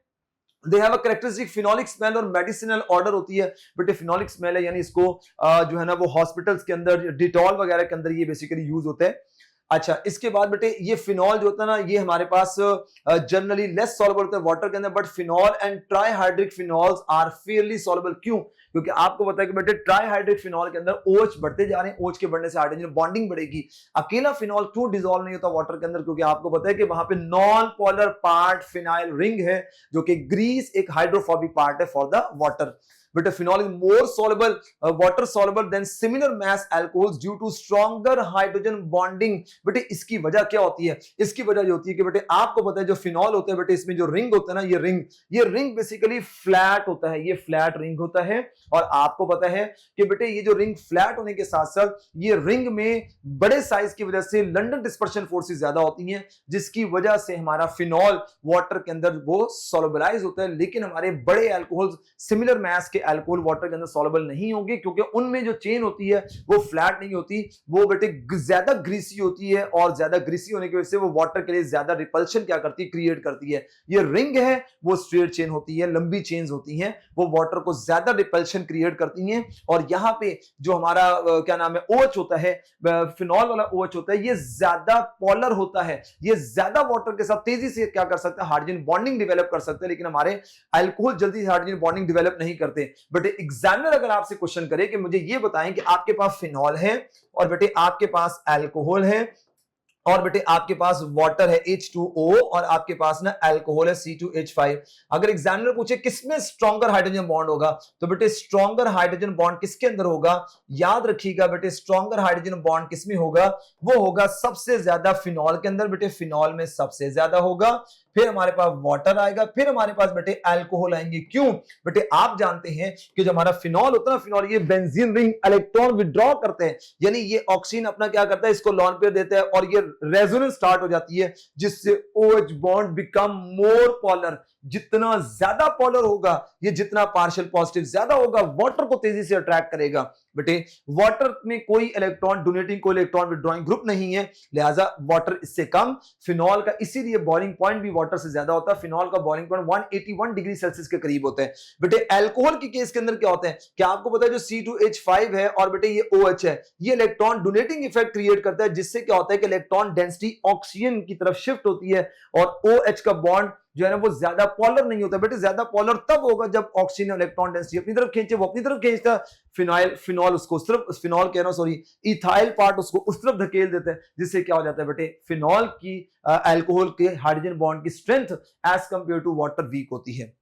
They have a characteristic phenolic smell और मेडिसिनल ऑर्डर होती है। बेटे फिनोलिक स्मेल है, यानी इसको जो है ना वो हॉस्पिटल्स के अंदर डिटॉल वगैरह के अंदर ये बेसिकली यूज होता है। अच्छा इसके बाद बेटे ये फिनॉल जो होता है ना, ये हमारे पास जनरली लेस सॉल्युबल होता है वाटर के अंदर, but phenol and trihydric phenols are fairly soluble. क्यों, क्योंकि आपको पता है कि बेटे ट्राईहाइड्रिक फिनॉल के अंदर OH बढ़ते जा रहे हैं, OH के बढ़ने से हाइड्रोजन बॉन्डिंग बढ़ेगी। अकेला फिनॉल क्यों डिसॉल्व नहीं होता वाटर के अंदर, क्योंकि आपको पता है कि वहां पे non polar part phenyl ring है, जो कि ग्रीस एक हाइड्रोफोबिक पार्ट है for the water. But phenol is more soluble, water soluble than similar mass alcohols due to stronger hydrogen bonding। बेटे इसकी वजह क्या होती है, इसकी वजह ये होती है कि बेटे आपको पता है जो फिनॉल होता है बेटे, इसमें जो रिंग होता है ना, ये रिंग बेसिकली फ्लैट होता है, ये फ्लैट रिंग होता है। और आपको पता है कि बेटे ये जो रिंग फ्लैट होने के साथ साथ ये रिंग में बड़े साइज की वजह से लंडन डिस्पर्शन फोर्सेस ज्यादा होती हैं, जिसकी वजह से हमारा फिनॉल वाटर के अंदर वो सोलबलाइज होता है। लेकिन हमारे बड़े अल्कोहल्स सिमिलर मास के अल्कोहल वाटर के अंदर सॉल्युबल नहीं होंगे, क्योंकि उनमें जो चेन होती है वो फ्लैट नहीं होती, वो बेटे ज्यादा ग्रीसी होती है, और ज्यादा ग्रीसी होने की वजह से वो वाटर के लिए ज्यादा रिपल्शन क्या करती है, क्रिएट करती है। ये रिंग है वो स्ट्रेट चेन होती है, लंबी चेन्स होती हैं, वो वाटर को ज्यादा रिपल्शन क्रिएट करती हैं। और यहां पे जो हमारा क्या नाम है OH होता है, फिनॉल वाला OH होता है, ये ज्यादा पोलर होता है, ये ज्यादा वाटर के साथ तेजी से क्या कर सकता है, हाइड्रोजन बॉन्डिंग डेवलप कर सकता है। लेकिन हमारे अल्कोहल जल्दी से हाइड्रोजन बॉन्डिंग डेवलप नहीं करते। बट एग्जामिनर अगर आपसे क्वेश्चन करे कि मुझे ये बताएं कि आपके पास फिनॉल है और बेटे आपके पास अल्कोहल है और बेटे आपके पास वाटर है H2O और आपके पास ना अल्कोहल है C2H5, अगर एग्जामिनर पूछे किसमें स्ट्रॉन्गर हाइड्रोजन बॉन्ड होगा, तो बेटे स्ट्रॉन्गर हाइड्रोजन बॉन्ड किसके अंदर होगा, याद रखिएगा बेटे स्ट्रॉन्गर हाइड्रोजन बॉन्ड किसमें होगा, वो होगा सबसे ज्यादा फिनॉल के अंदर। बेटे फिनॉल में सबसे ज्यादा होगा, फिर हमारे पास वाटर आएगा, फिर हमारे पास बेटे अल्कोहल आएंगे। क्यों बेटे, आप जानते हैं कि जो हमारा फिनॉल होता है ना, फिनॉल ये बेंजीन रिंग इलेक्ट्रॉन विड्रॉ करते हैं, यानी ये ऑक्सीजन अपना क्या करता है, इसको लॉन पेयर देता है और ये रेजोनेंस स्टार्ट हो जाती है, जिससे OH bond become more polar, जितना ज्यादा पोलर होगा, ये जितना पार्शियल पॉजिटिव ज्यादा होगा, वाटर को तेजी से अट्रैक्ट करेगा। बेटे वाटर में कोई इलेक्ट्रॉन डोनेटिंग, कोई इलेक्ट्रॉन विड्रॉइंग ग्रुप नहीं है, लिहाजा वाटर इससे कम। फिनॉल का इसीलिए बॉइलिंग पॉइंट भी वाटर से ज्यादा होता है। फिनॉल का बॉइलिंग पॉइंट 181 डिग्री सेल्सियस के करीब होता है। बेटे अल्कोहल के केस के अंदर क्या होता है, क्या आपको पता है जो C2H5 है और बेटे ये OH है, ये इलेक्ट्रॉन डोनेटिंग इफेक्ट क्रिएट करता है, जिससे क्या होता है कि इलेक्ट्रॉन डेंसिटी ऑक्सीजन की तरफ शिफ्ट होती है और OH का बॉन्ड जो है ना वो ज्यादा पोलर नहीं होता। बेटे ज्यादा पोलर तब होगा जब ऑक्सीजन इलेक्ट्रॉन डेंसिटी अपनी तरफ खींचे, वो अपनी तरफ खींचता, फिनॉल उसको उस तरफ, फिनॉल कह रहा हूं सॉरी, इथाइल पार्ट उसको उस तरफ धकेल देते हैं, जिससे क्या हो जाता है बेटे फिनॉल की अल्कोहल के हाइड्रोजन बॉन्ड की strength as compare to water weak होती है।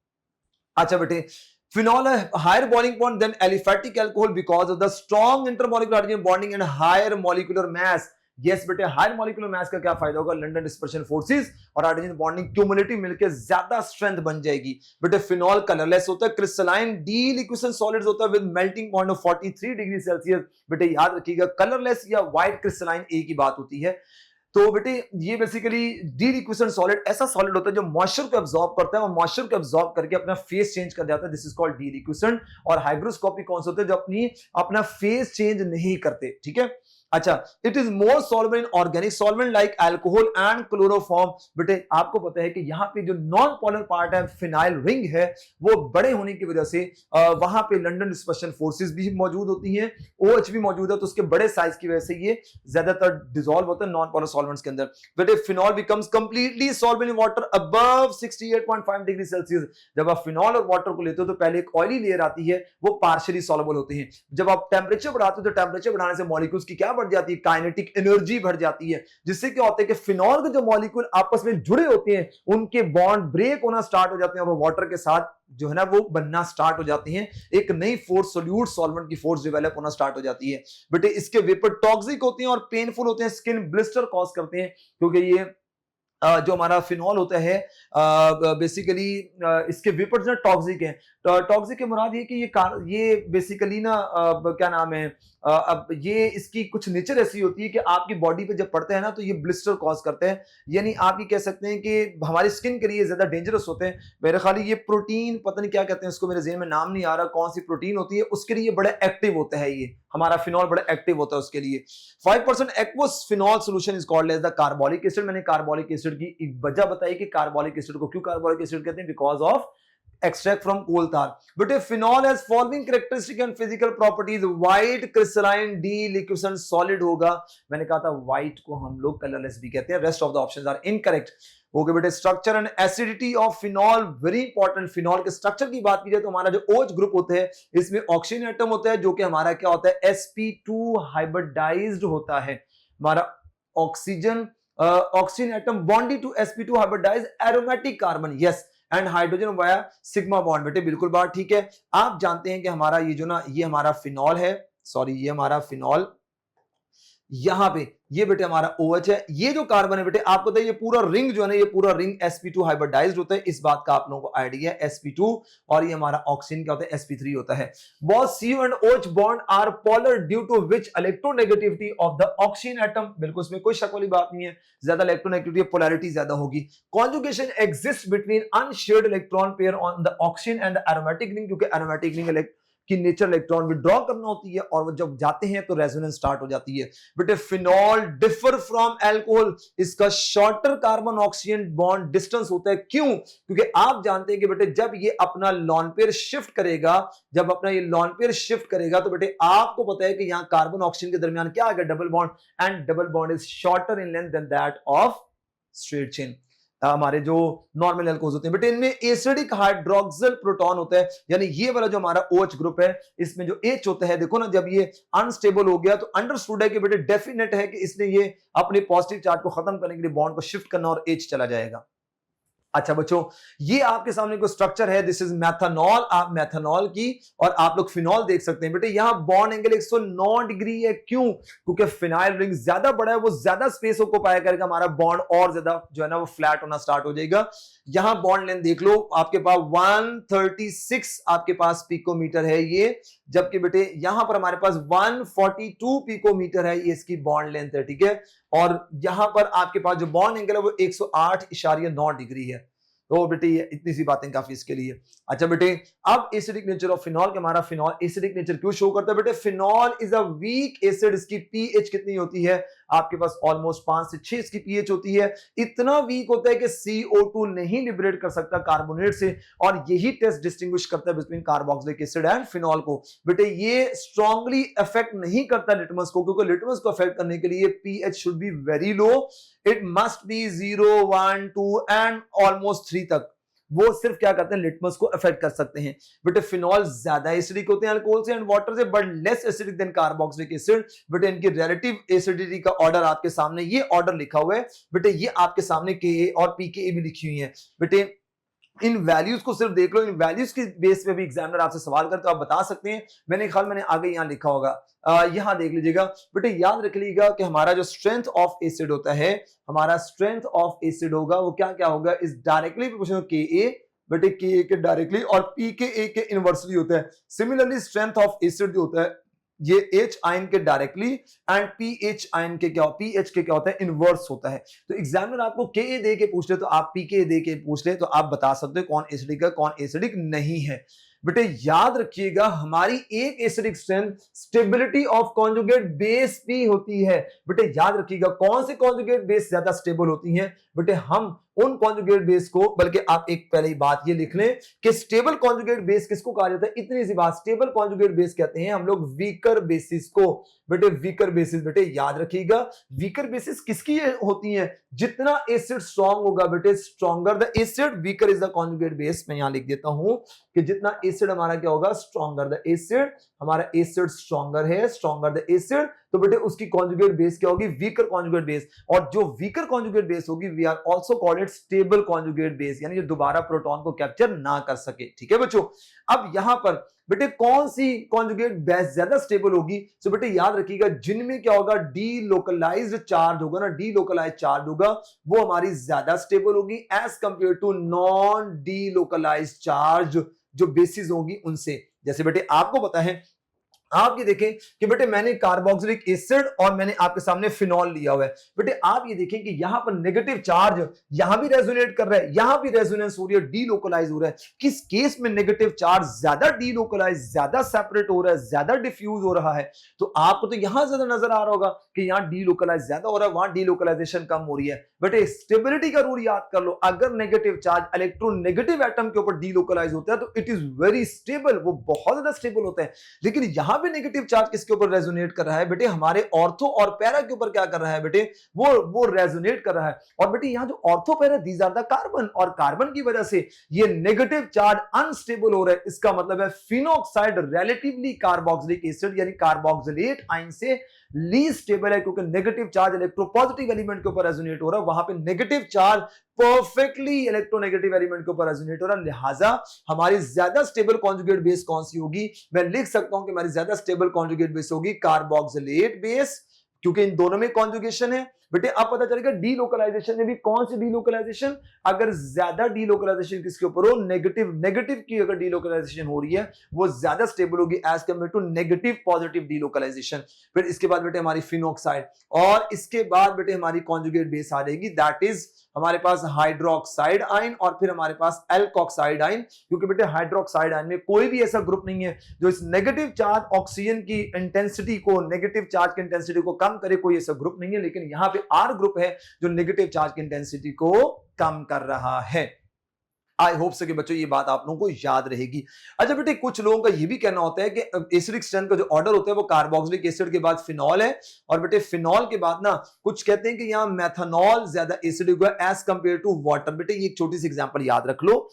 अच्छा बेटे phenol higher boiling point than aliphatic alcohol because of the strong intermolecular hydrogen bonding and higher molecular mass। Yes बेटे हायर मॉलिक्यूलर मास का क्या फायदा होगा, लंडन डिस्पर्शन फोर्सेस और हाइड्रोजन बॉन्डिंग क्यूमुलेटिव मिलकर ज्यादा स्ट्रेंथ बन जाएगी। बेटे फिनॉल कलरलेस होता है, क्रिस्टलाइन डी लिक्विड सॉलिड्स होता है with melting point of 43 degree Celsius. बेटे याद रखिएगा कलरलेस या व्हाइट क्रिस्टलाइन एक ही बात होती है। तो बेटे ये बेसिकली डीलिक्विसेंट सॉलिड ऐसा सॉलिड होता है जो मॉइस्चर को एब्जॉर्ब करता है और मॉइस्चर को एब्जॉर्ब करके अपना फेस चेंज कर जाता है, दिस इज कॉल्ड डीलिक्विसेंट। और हाइग्रोस्कोपिक कौन से होते हैं, जो अपना फेस चेंज नहीं करते, ठीक है। अच्छा, it is more solvent in organic solvent like alcohol and chloroform. बेटे आपको पता है कि यहाँ पे जो नॉन पोलर पार्ट है, फिनाइल रिंग है, वो बड़े होने की वजह से वहां पे लंडन डिस्पर्शन फोर्सेस भी मौजूद होती हैं, OH भी मौजूद है, तो उसके बड़े साइज की वजह से ये ज्यादातर डिसॉल्व होता है नॉन पोलर सॉल्वेंट्स के अंदर। बेटे phenol becomes completely solvent in water above 68.5 degree Celsius. जब आप फिनॉल और वाटर को लेते हो तो पहले एक ऑयली लेयर आती है, वो पार्शियली सॉल्युबल होते हैं। जब आप टेम्परेचर बढ़ाते हो तो टेम्परेचर बढ़ाने से मॉलिक्यूल्स की क्या बढ़ जाती है, काइनेटिक एनर्जी बढ़ जाती है, जिससे क्या होता है कि फिनॉल के जो मॉलिक्यूल आपस में जुड़े होते हैं उनके बॉन्ड ब्रेक होना स्टार्ट हो जाते हैं और वो वाटर के साथ जो है ना वो बनना स्टार्ट हो जाती हैं, एक नई फोर्स सोल्यूट सॉल्वेंट की फोर्स डेवलप होना स्टार्ट हो जाती है। बेटे इसके वेपर टॉक्सिक होते हैं और पेनफुल होते हैं, स्किन ब्लिस्टर कॉज करते हैं, क्योंकि ये जो हमारा फिनॉल होता है बेसिकली इसके वेपर्स ना टॉक्सिक है। टॉक्सिक के मुराद ये कि ये बेसिकली ना क्या नाम है, अब ये इसकी कुछ नेचर ऐसी होती है कि आपकी बॉडी पे जब पड़ते हैं ना तो ये ब्लिस्टर कॉज करते हैं, यानी आप ये कह सकते हैं कि हमारी स्किन के लिए ज्यादा डेंजरस होते हैं। मेरे ख्याल ये प्रोटीन पता नहीं क्या कहते हैं उसको, मेरे ज़हन में नाम नहीं आ रहा कौन सी प्रोटीन होती है, उसके लिए बड़ा एक्टिव होता है, ये हमारा फिनॉल बड़ा एक्टिव होता है उसके लिए। 5% aqueous phenol solution is called as the carbolic acid. मैंने कार्बोलिक एसिड की एक वजह बताई कि कार्बोलिक एसिड को क्यों कार्बोलिक एसिड कहते हैं, because of extract from coal tar। but a phenol has following characteristic and physical properties, white crystalline deliquescent solid होगा। मैंने कहा था white को हम लोग colorless भी कहते हैं, rest of the options are incorrect। Okay बेटे structure and acidity of phenol very important. Phenol के स्ट्रक्चर की बात की जाए तो हमारा जो OH ग्रुप होता है इसमें ऑक्सीजन एटम होता है जो कि हमारा क्या होता है sp2 हाइब्रिडाइज्ड होता है। हमारा oxygen oxygen atom bonded to sp2 hybridized aromatic carbon, yes, and hydrogen via sigma bond. बेटे बिल्कुल बात ठीक है। आप जानते हैं कि हमारा ये जो ना ये हमारा फिनॉल है, सॉरी ये हमारा फिनॉल, यहां पे ये बेटे हमारा OH है, ये जो कार्बन है बेटे आपको पता है ये पूरा रिंग जो है ना ये पूरा रिंग sp2 हाइब्रिडाइज्ड होता है, इस बात का आप लोगों को आइडिया है। sp2 और ये हमारा ऑक्सीजन क्या होता है sp3 होता है। Both CO and OH bond are polar due to which electronegativity of the oxygen atom, बिल्कुल इसमें कोई शक वाली बात नहीं है, ज्यादा इलेक्ट्रोनेगेटिविटी पोलैरिटी ज्यादा होगी। Conjugation exist between unshared electron pair on the oxygen and the aromatic ring, क्योंकि एरोमेटिक रिंग की नेचर इलेक्ट्रॉन विड्रॉ करना होती है और वो जब जाते हैं तो रेजोनेंस स्टार्ट हो जाती है। बेटे फिनॉल डिफर फ्रॉम अल्कोहल, इसका shorter carbon oxygen bond distance होता है, क्यों? क्योंकि आप जानते हैं कि बेटे जब ये अपना लॉन पेयर शिफ्ट करेगा, जब अपना ये लॉन पेयर शिफ्ट करेगा तो बेटे आपको पता है कि यहां कार्बन ऑक्सीजन के दरमियान क्या आ गया, double bond, and double bond is shorter in length than that of straight chain. हमारे जो नॉर्मल अल्कोहल्स होते हैं बेटे इनमें एसिडिक हाइड्रोक्सिल प्रोटॉन होता है, यानी ये वाला जो हमारा OH ग्रुप है इसमें जो H होता है, देखो ना जब ये अनस्टेबल हो गया तो अंडरस्टूड है कि बेटे डेफिनेट है कि इसने ये अपने पॉजिटिव चार्ज को खत्म करने के लिए बॉन्ड को शिफ्ट करना और H चला जाएगा। अच्छा बच्चों ये आपके सामने कोई स्ट्रक्चर है, दिस इज मैथनॉल, आप मैथनॉल की और आप लोग फिनॉल देख सकते हैं। बेटे यहां बॉन्ड एंगल 109 डिग्री है, क्यों? क्योंकि फिनाइल रिंग ज्यादा बड़ा है, वो ज्यादा स्पेस को पाया करेगा, हमारा बॉन्ड और ज्यादा जो है ना वो फ्लैट होना स्टार्ट हो जाएगा। यहां बॉन्ड लेंथ देख लो, आपके पास 136 आपके पास पिकोमीटर है ये, जबकि बेटे यहां पर हमारे पास 142 पिकोमीटर है ये इसकी बॉन्ड लेंथ है, ठीक है। और यहां पर आपके पास जो बॉन्ड एंगल है वो 108.9 डिग्री है। तो बेटे ये इतनी सी बातें काफी इसके लिए। अच्छा बेटे, अब एसिडिक नेचर ऑफ फिनॉल के, हमारा फिनॉल एसिडिक नेचर क्यों शो करता है बेटे? Phenol is a weak acid, इसकी पीएच कितनी होती है आपके पास? ऑलमोस्ट 5 से 6 इसकी पीएच होती है। इतना वीक होता है कि CO2 नहीं लिबरेट कर सकता कार्बोनेट से, और यही टेस्ट डिस्टिंग्विश करता है between carboxylic acid and phenol को। बेटे ये स्ट्रांगली अफेक्ट नहीं करता लिटमस को, क्योंकि लिटमस को अफेक्ट करने के लिए pH should be very low, it must be 0, 1, 2 and almost 3 तक। वो सिर्फ क्या करते हैं? लिटमस को अफेक्ट कर सकते हैं। बेटे फिनॉल ज्यादा एसिडिक होते हैं अल्कोहल से एंड वाटर से, but less acidic then carboxylic acid. बेटे इनकी रिलेटिव एसिडिटी का ऑर्डर आपके सामने, ये ऑर्डर लिखा हुआ है बेटे, ये आपके सामने Ka और pKa भी लिखी हुई है। बेटे इन वैल्यूज को सिर्फ देख लो, इन वैल्यूज के बेस पे भी एग्जामिनर आपसे सवाल करते हो, आप बता सकते हैं। मैंने आगे यहाँ लिखा होगा, यहां देख लीजिएगा बेटे, याद रख लीजिएगा कि हमारा जो स्ट्रेंथ ऑफ एसिड होता है, हमारा स्ट्रेंथ ऑफ एसिड होगा वो क्या क्या होगा? इज डायरेक्टली प्रोपोर्शनल Ka, बेटे Ka के डायरेक्टली, और pKa के इनवर्सली होता है। सिमिलरली स्ट्रेंथ ऑफ एसिड जो होता है ये H आयन के डायरेक्टली एंड pH आयन के क्या, pH के क्या होता है? इनवर्स होता है। तो एग्जामिनर आपको Ka दे के पूछ ले, तो आप pKa दे के पूछ ले, तो आप बता सकते हो कौन एसिडिक है कौन एसिडिक नहीं है। बेटे याद रखिएगा, हमारी एक acidic strength stability of conjugate base भी होती है। बेटे याद रखिएगा, कौन से कॉन्जुगेट बेस ज्यादा स्टेबल होती हैं? बेटे हम उन कॉन्जुगेट बेस को, बल्कि आप एक पहले बात ये लिख लें कि स्टेबल कॉन्जुगेट बेस किसको कहा जाता है? इतनी सी बात, स्टेबल कॉन्जुगेट बेस कहते हैं हम लोग वीकर बेसिस को। बेटे वीकर बेसिस, बेटे याद रखिएगा, वीकर बेसिस किसकी होती है? जितना एसिड स्ट्रॉन्ग होगा बेटे, stronger the acid, weaker is the conjugate base. मैं यहां लिख देता हूं कि जितना एसिड हमारा क्या होगा? स्ट्रॉन्गर द एसिड, हमारा एसिड स्ट्रॉन्गर है, स्ट्रॉन्गर द एसिड, तो बेटे उसकी कॉन्जुगेट बेस क्या होगी? Weaker conjugate base. और जो वीकर कॉन्जुगेट बेस होगी, we are also called it stable conjugate base, यानी जो दोबारा प्रोटॉन को कैप्चर ना कर सके। ठीक है बच्चों, अब यहां पर बेटे कौन सी कॉन्जुगेट बेस ज्यादा स्टेबल होगी? तो बेटे याद रखिएगा, जिनमें क्या होगा? डीलोकलाइज्ड चार्ज होगा ना, डीलोकलाइज्ड चार्ज होगा, वो हमारी ज्यादा स्टेबल होगी as compare to non delocalized charge जो बेसिस होगी उनसे। जैसे बेटे आपको पता है, आप ये देखें कि बेटे मैंने कार्बोक्सिलिक एसिड और मैंने आपके सामने फिनॉल लिया हुआ है। बेटे आप ये देखें कि यहां पर नेगेटिव चार्ज यहां भी रेजोनेट कर रहा है, यहां भी रेजोनेंस हो रही है, डीलोकलाइज हो रहा है। किस केस में नेगेटिव चार्ज ज्यादा डीलोकलाइज, ज्यादा सेपरेट हो रहा है, ज्यादा डिफ्यूज हो रहा है? तो आपको तो यहां ज्यादा नजर आ रहा होगा कि यहां डीलोकलाइज ज्यादा हो रहा है, वहां डीलोकलाइजेशन कम हो रही है। बेटे स्टेबिलिटी का रूल याद कर लो, अगर नेगेटिव चार्ज इलेक्ट्रोनेगेटिव एटम के ऊपर डीलोकलाइज होता है तो इट इज वेरी स्टेबल, वो बहुत ज्यादा स्टेबल होता है। लेकिन यहां पे नेगेटिव चार्ज किसके ऊपर रेजोनेट कर रहा है? बेटे हमारे ऑर्थो और पैरा के ऊपर क्या कर रहा है? बेटे वो रेजोनेट कर रहा है। और बेटे यहां जो ortho para, these are the carbon, और कार्बन की वजह से ये नेगेटिव चार्ज अनस्टेबल हो रहा है। इसका मतलब है फिनोक्साइड रिलेटिवली कार्बोक्सिलिक एसिड यानी कार्बोक्सिलेट आयन से लीस्ट स्टेबल है, क्योंकि नेगेटिव चार्ज इलेक्ट्रोपॉजिटिव एलिमेंट के ऊपर रेजोनेट हो रहा है, वहां पे negative charge perfectly electronegative element के ऊपर रेजोनेट हो रहा है। लिहाजा हमारी ज्यादा स्टेबल कॉन्जुगेट बेस कौन सी होगी? मैं लिख सकता हूं कि हमारी ज्यादा स्टेबल कॉन्जुगेट बेस होगी कार्बोक्सिलेट बेस, क्योंकि इन दोनों में कॉन्जुगेशन है। बेटे अब पता चलेगा डीलोकलाइजेशन में भी कौन सी डीलोकलाइजेशन, अगर ज्यादा डीलोकलाइजेशन किसके ऊपर हो? नेगेटिव की अगर डीलोकलाइजेशन हो रही है वो ज्यादा स्टेबल होगी as compare to negative positive delocalization. फिर इसके बाद बेटे हमारी फिनोक्साइड, और इसके बाद बेटे हमारी कॉन्जुगेट बेस आ जाएगी, दैट इज हमारे पास हाइड्रोक्साइड आयन, और फिर हमारे पास एल्कोक्साइड आयन। क्योंकि बेटे हाइड्रोक्साइड आयन में कोई भी ऐसा ग्रुप नहीं है जो इस नेगेटिव चार्ज ऑक्सीजन की इंटेंसिटी को, नेगेटिव चार्ज की इंटेंसिटी को कम करे, कोई ऐसा ग्रुप नहीं है। लेकिन यहां पे आर ग्रुप है जो नेगेटिव चार्ज की इंटेंसिटी को कम कर रहा है। आई होप से कि बच्चों ये बात आप लोगों को याद रहेगी। अच्छा बेटे कुछ लोगों का ये भी कहना होता है कि एसिडिक स्ट्रेंथ का जो ऑर्डर होता है वो कार्बोक्सिलिक एसिड के बाद फिनॉल है, और बेटे फिनॉल के बाद ना कुछ कहते हैं कि यहाँ मेथनॉल ज्यादा एसिडिक है एज कंपेयर टू वाटर। बेटे ये एक छोटी सी एग्जांपल याद रख लो,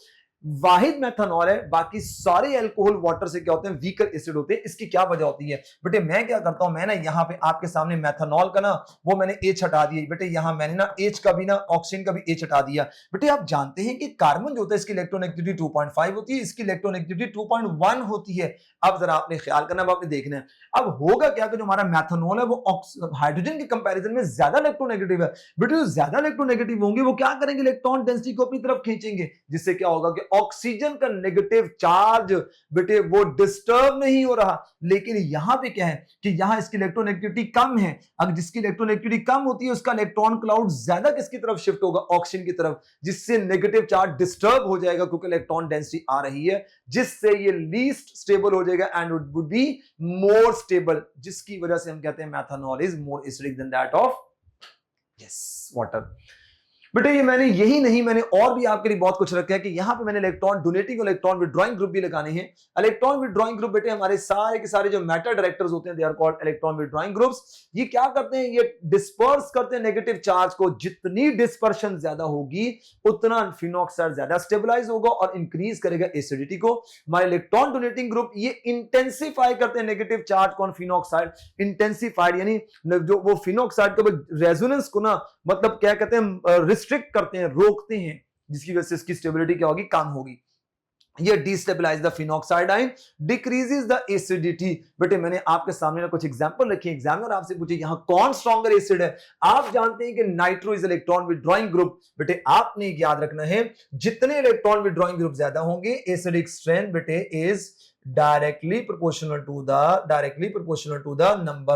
वाहिद मेथनॉल है, बाकी सारे अल्कोहल वाटर से क्या होते हैं? वीकर एसिड होते हैं। इसकी क्या वजह होती है? बेटे मैं क्या करता हूं, मैं ना यहाँ पे आपके सामने मेथनॉल का ना वो मैंने H हटा दिया। बेटे यहाँ मैंने ना H का भी ना ऑक्सीजन का भी H हटा दिया। बेटे आप जानते हैं कि कार्बन जो होता है इसकी इलेक्ट्रोनेगेटिविटी 2.5 होती है, इसकी इलेक्ट्रोनेगेटिविटी 2.1 होती है। अब जरा आपने ख्याल करना, अब आपने देखना है अब होगा क्या कि जो हमारा मेथनॉल है वो हाइड्रोजन के कंपैरिजन में ज्यादा इलेक्ट्रोनेगेटिव है। बेटे जो ज्यादा इलेक्ट्रोनेगेटिव होंगे वो क्या करेंगे? इलेक्ट्रॉन डेंसिटी को अपनी तरफ खींचेंगे, जिससे क्या होगा कि ऑक्सीजन का नेगेटिव चार्ज बेटे वो डिस्टर्ब नहीं हो रहा। लेकिन यहां पे क्या है कि यहां इसकी इलेक्ट्रोनेगेटिविटी कम है। अगर जिसकी इलेक्ट्रोनेगेटिविटी कम होती है उसका इलेक्ट्रॉन क्लाउड ज्यादा किसकी तरफ शिफ्ट होगा, ऑक्सीजन की तरफ, जिससे नेगेटिव चार्ज डिस्टर्ब हो जाएगा क्योंकि इलेक्ट्रॉन डेंसिटी आ रही है, जिससे ये लीस्ट स्टेबल हो जाएगा and it would be more stable, जिसकी वजह से हम कहते हैं methanol is more acidic then that of yes water. बेटे ये मैंने यही नहीं, मैंने और भी आपके लिए बहुत कुछ रखा है कि यहां पे मैंने इलेक्ट्रॉन डोनेटिंग और इलेक्ट्रॉन विड्रॉइंग ग्रुप भी लगाने हैं। इलेक्ट्रॉन विड्रॉइंग ग्रुप बेटे हमारे सारे के सारे जो मैटर डायरेक्टर्स होते हैं they are called electron withdrawing groups. ये क्या करते हैं, ये डिस्पर्स करते हैं नेगेटिव चार्ज को। जितनी डिस्पर्शन ज्यादा होगी उतना फिनॉक्साइड ज्यादा स्टेबलाइज होगा और इंक्रीज करेगा एसिडिटी को। हमारे इलेक्ट्रॉन डोनेटिंग ग्रुप ये इंटेंसिफाई करते हैं नेगेटिव चार्ज को, फिनॉक्साइड इंटेंसिफाइड, यानी जो वो फिनॉक्साइड के रेजोनेंस को ना मतलब क्या कहते हैं रिस्ट्रिक्ट करते हैं, रोकते हैं, जिसकी वजह से इसकी स्टेबिलिटी क्या होगी, कम होगी। ये destabilise the phenoxide ion, decreases the acidity. बेटे मैंने आपके सामने ना कुछ एग्जांपल रखे, एग्जामिनर आपसे पूछे यहां कौन स्ट्रॉन्गर एसिड है। आप जानते हैं कि nitro is electron withdrawing group. बेटे आपने याद रखना है जितने इलेक्ट्रॉन विड्रॉइंग ग्रुप ज्यादा होंगे एसिडिक स्ट्रेंथ बेटे is directly proportional to the number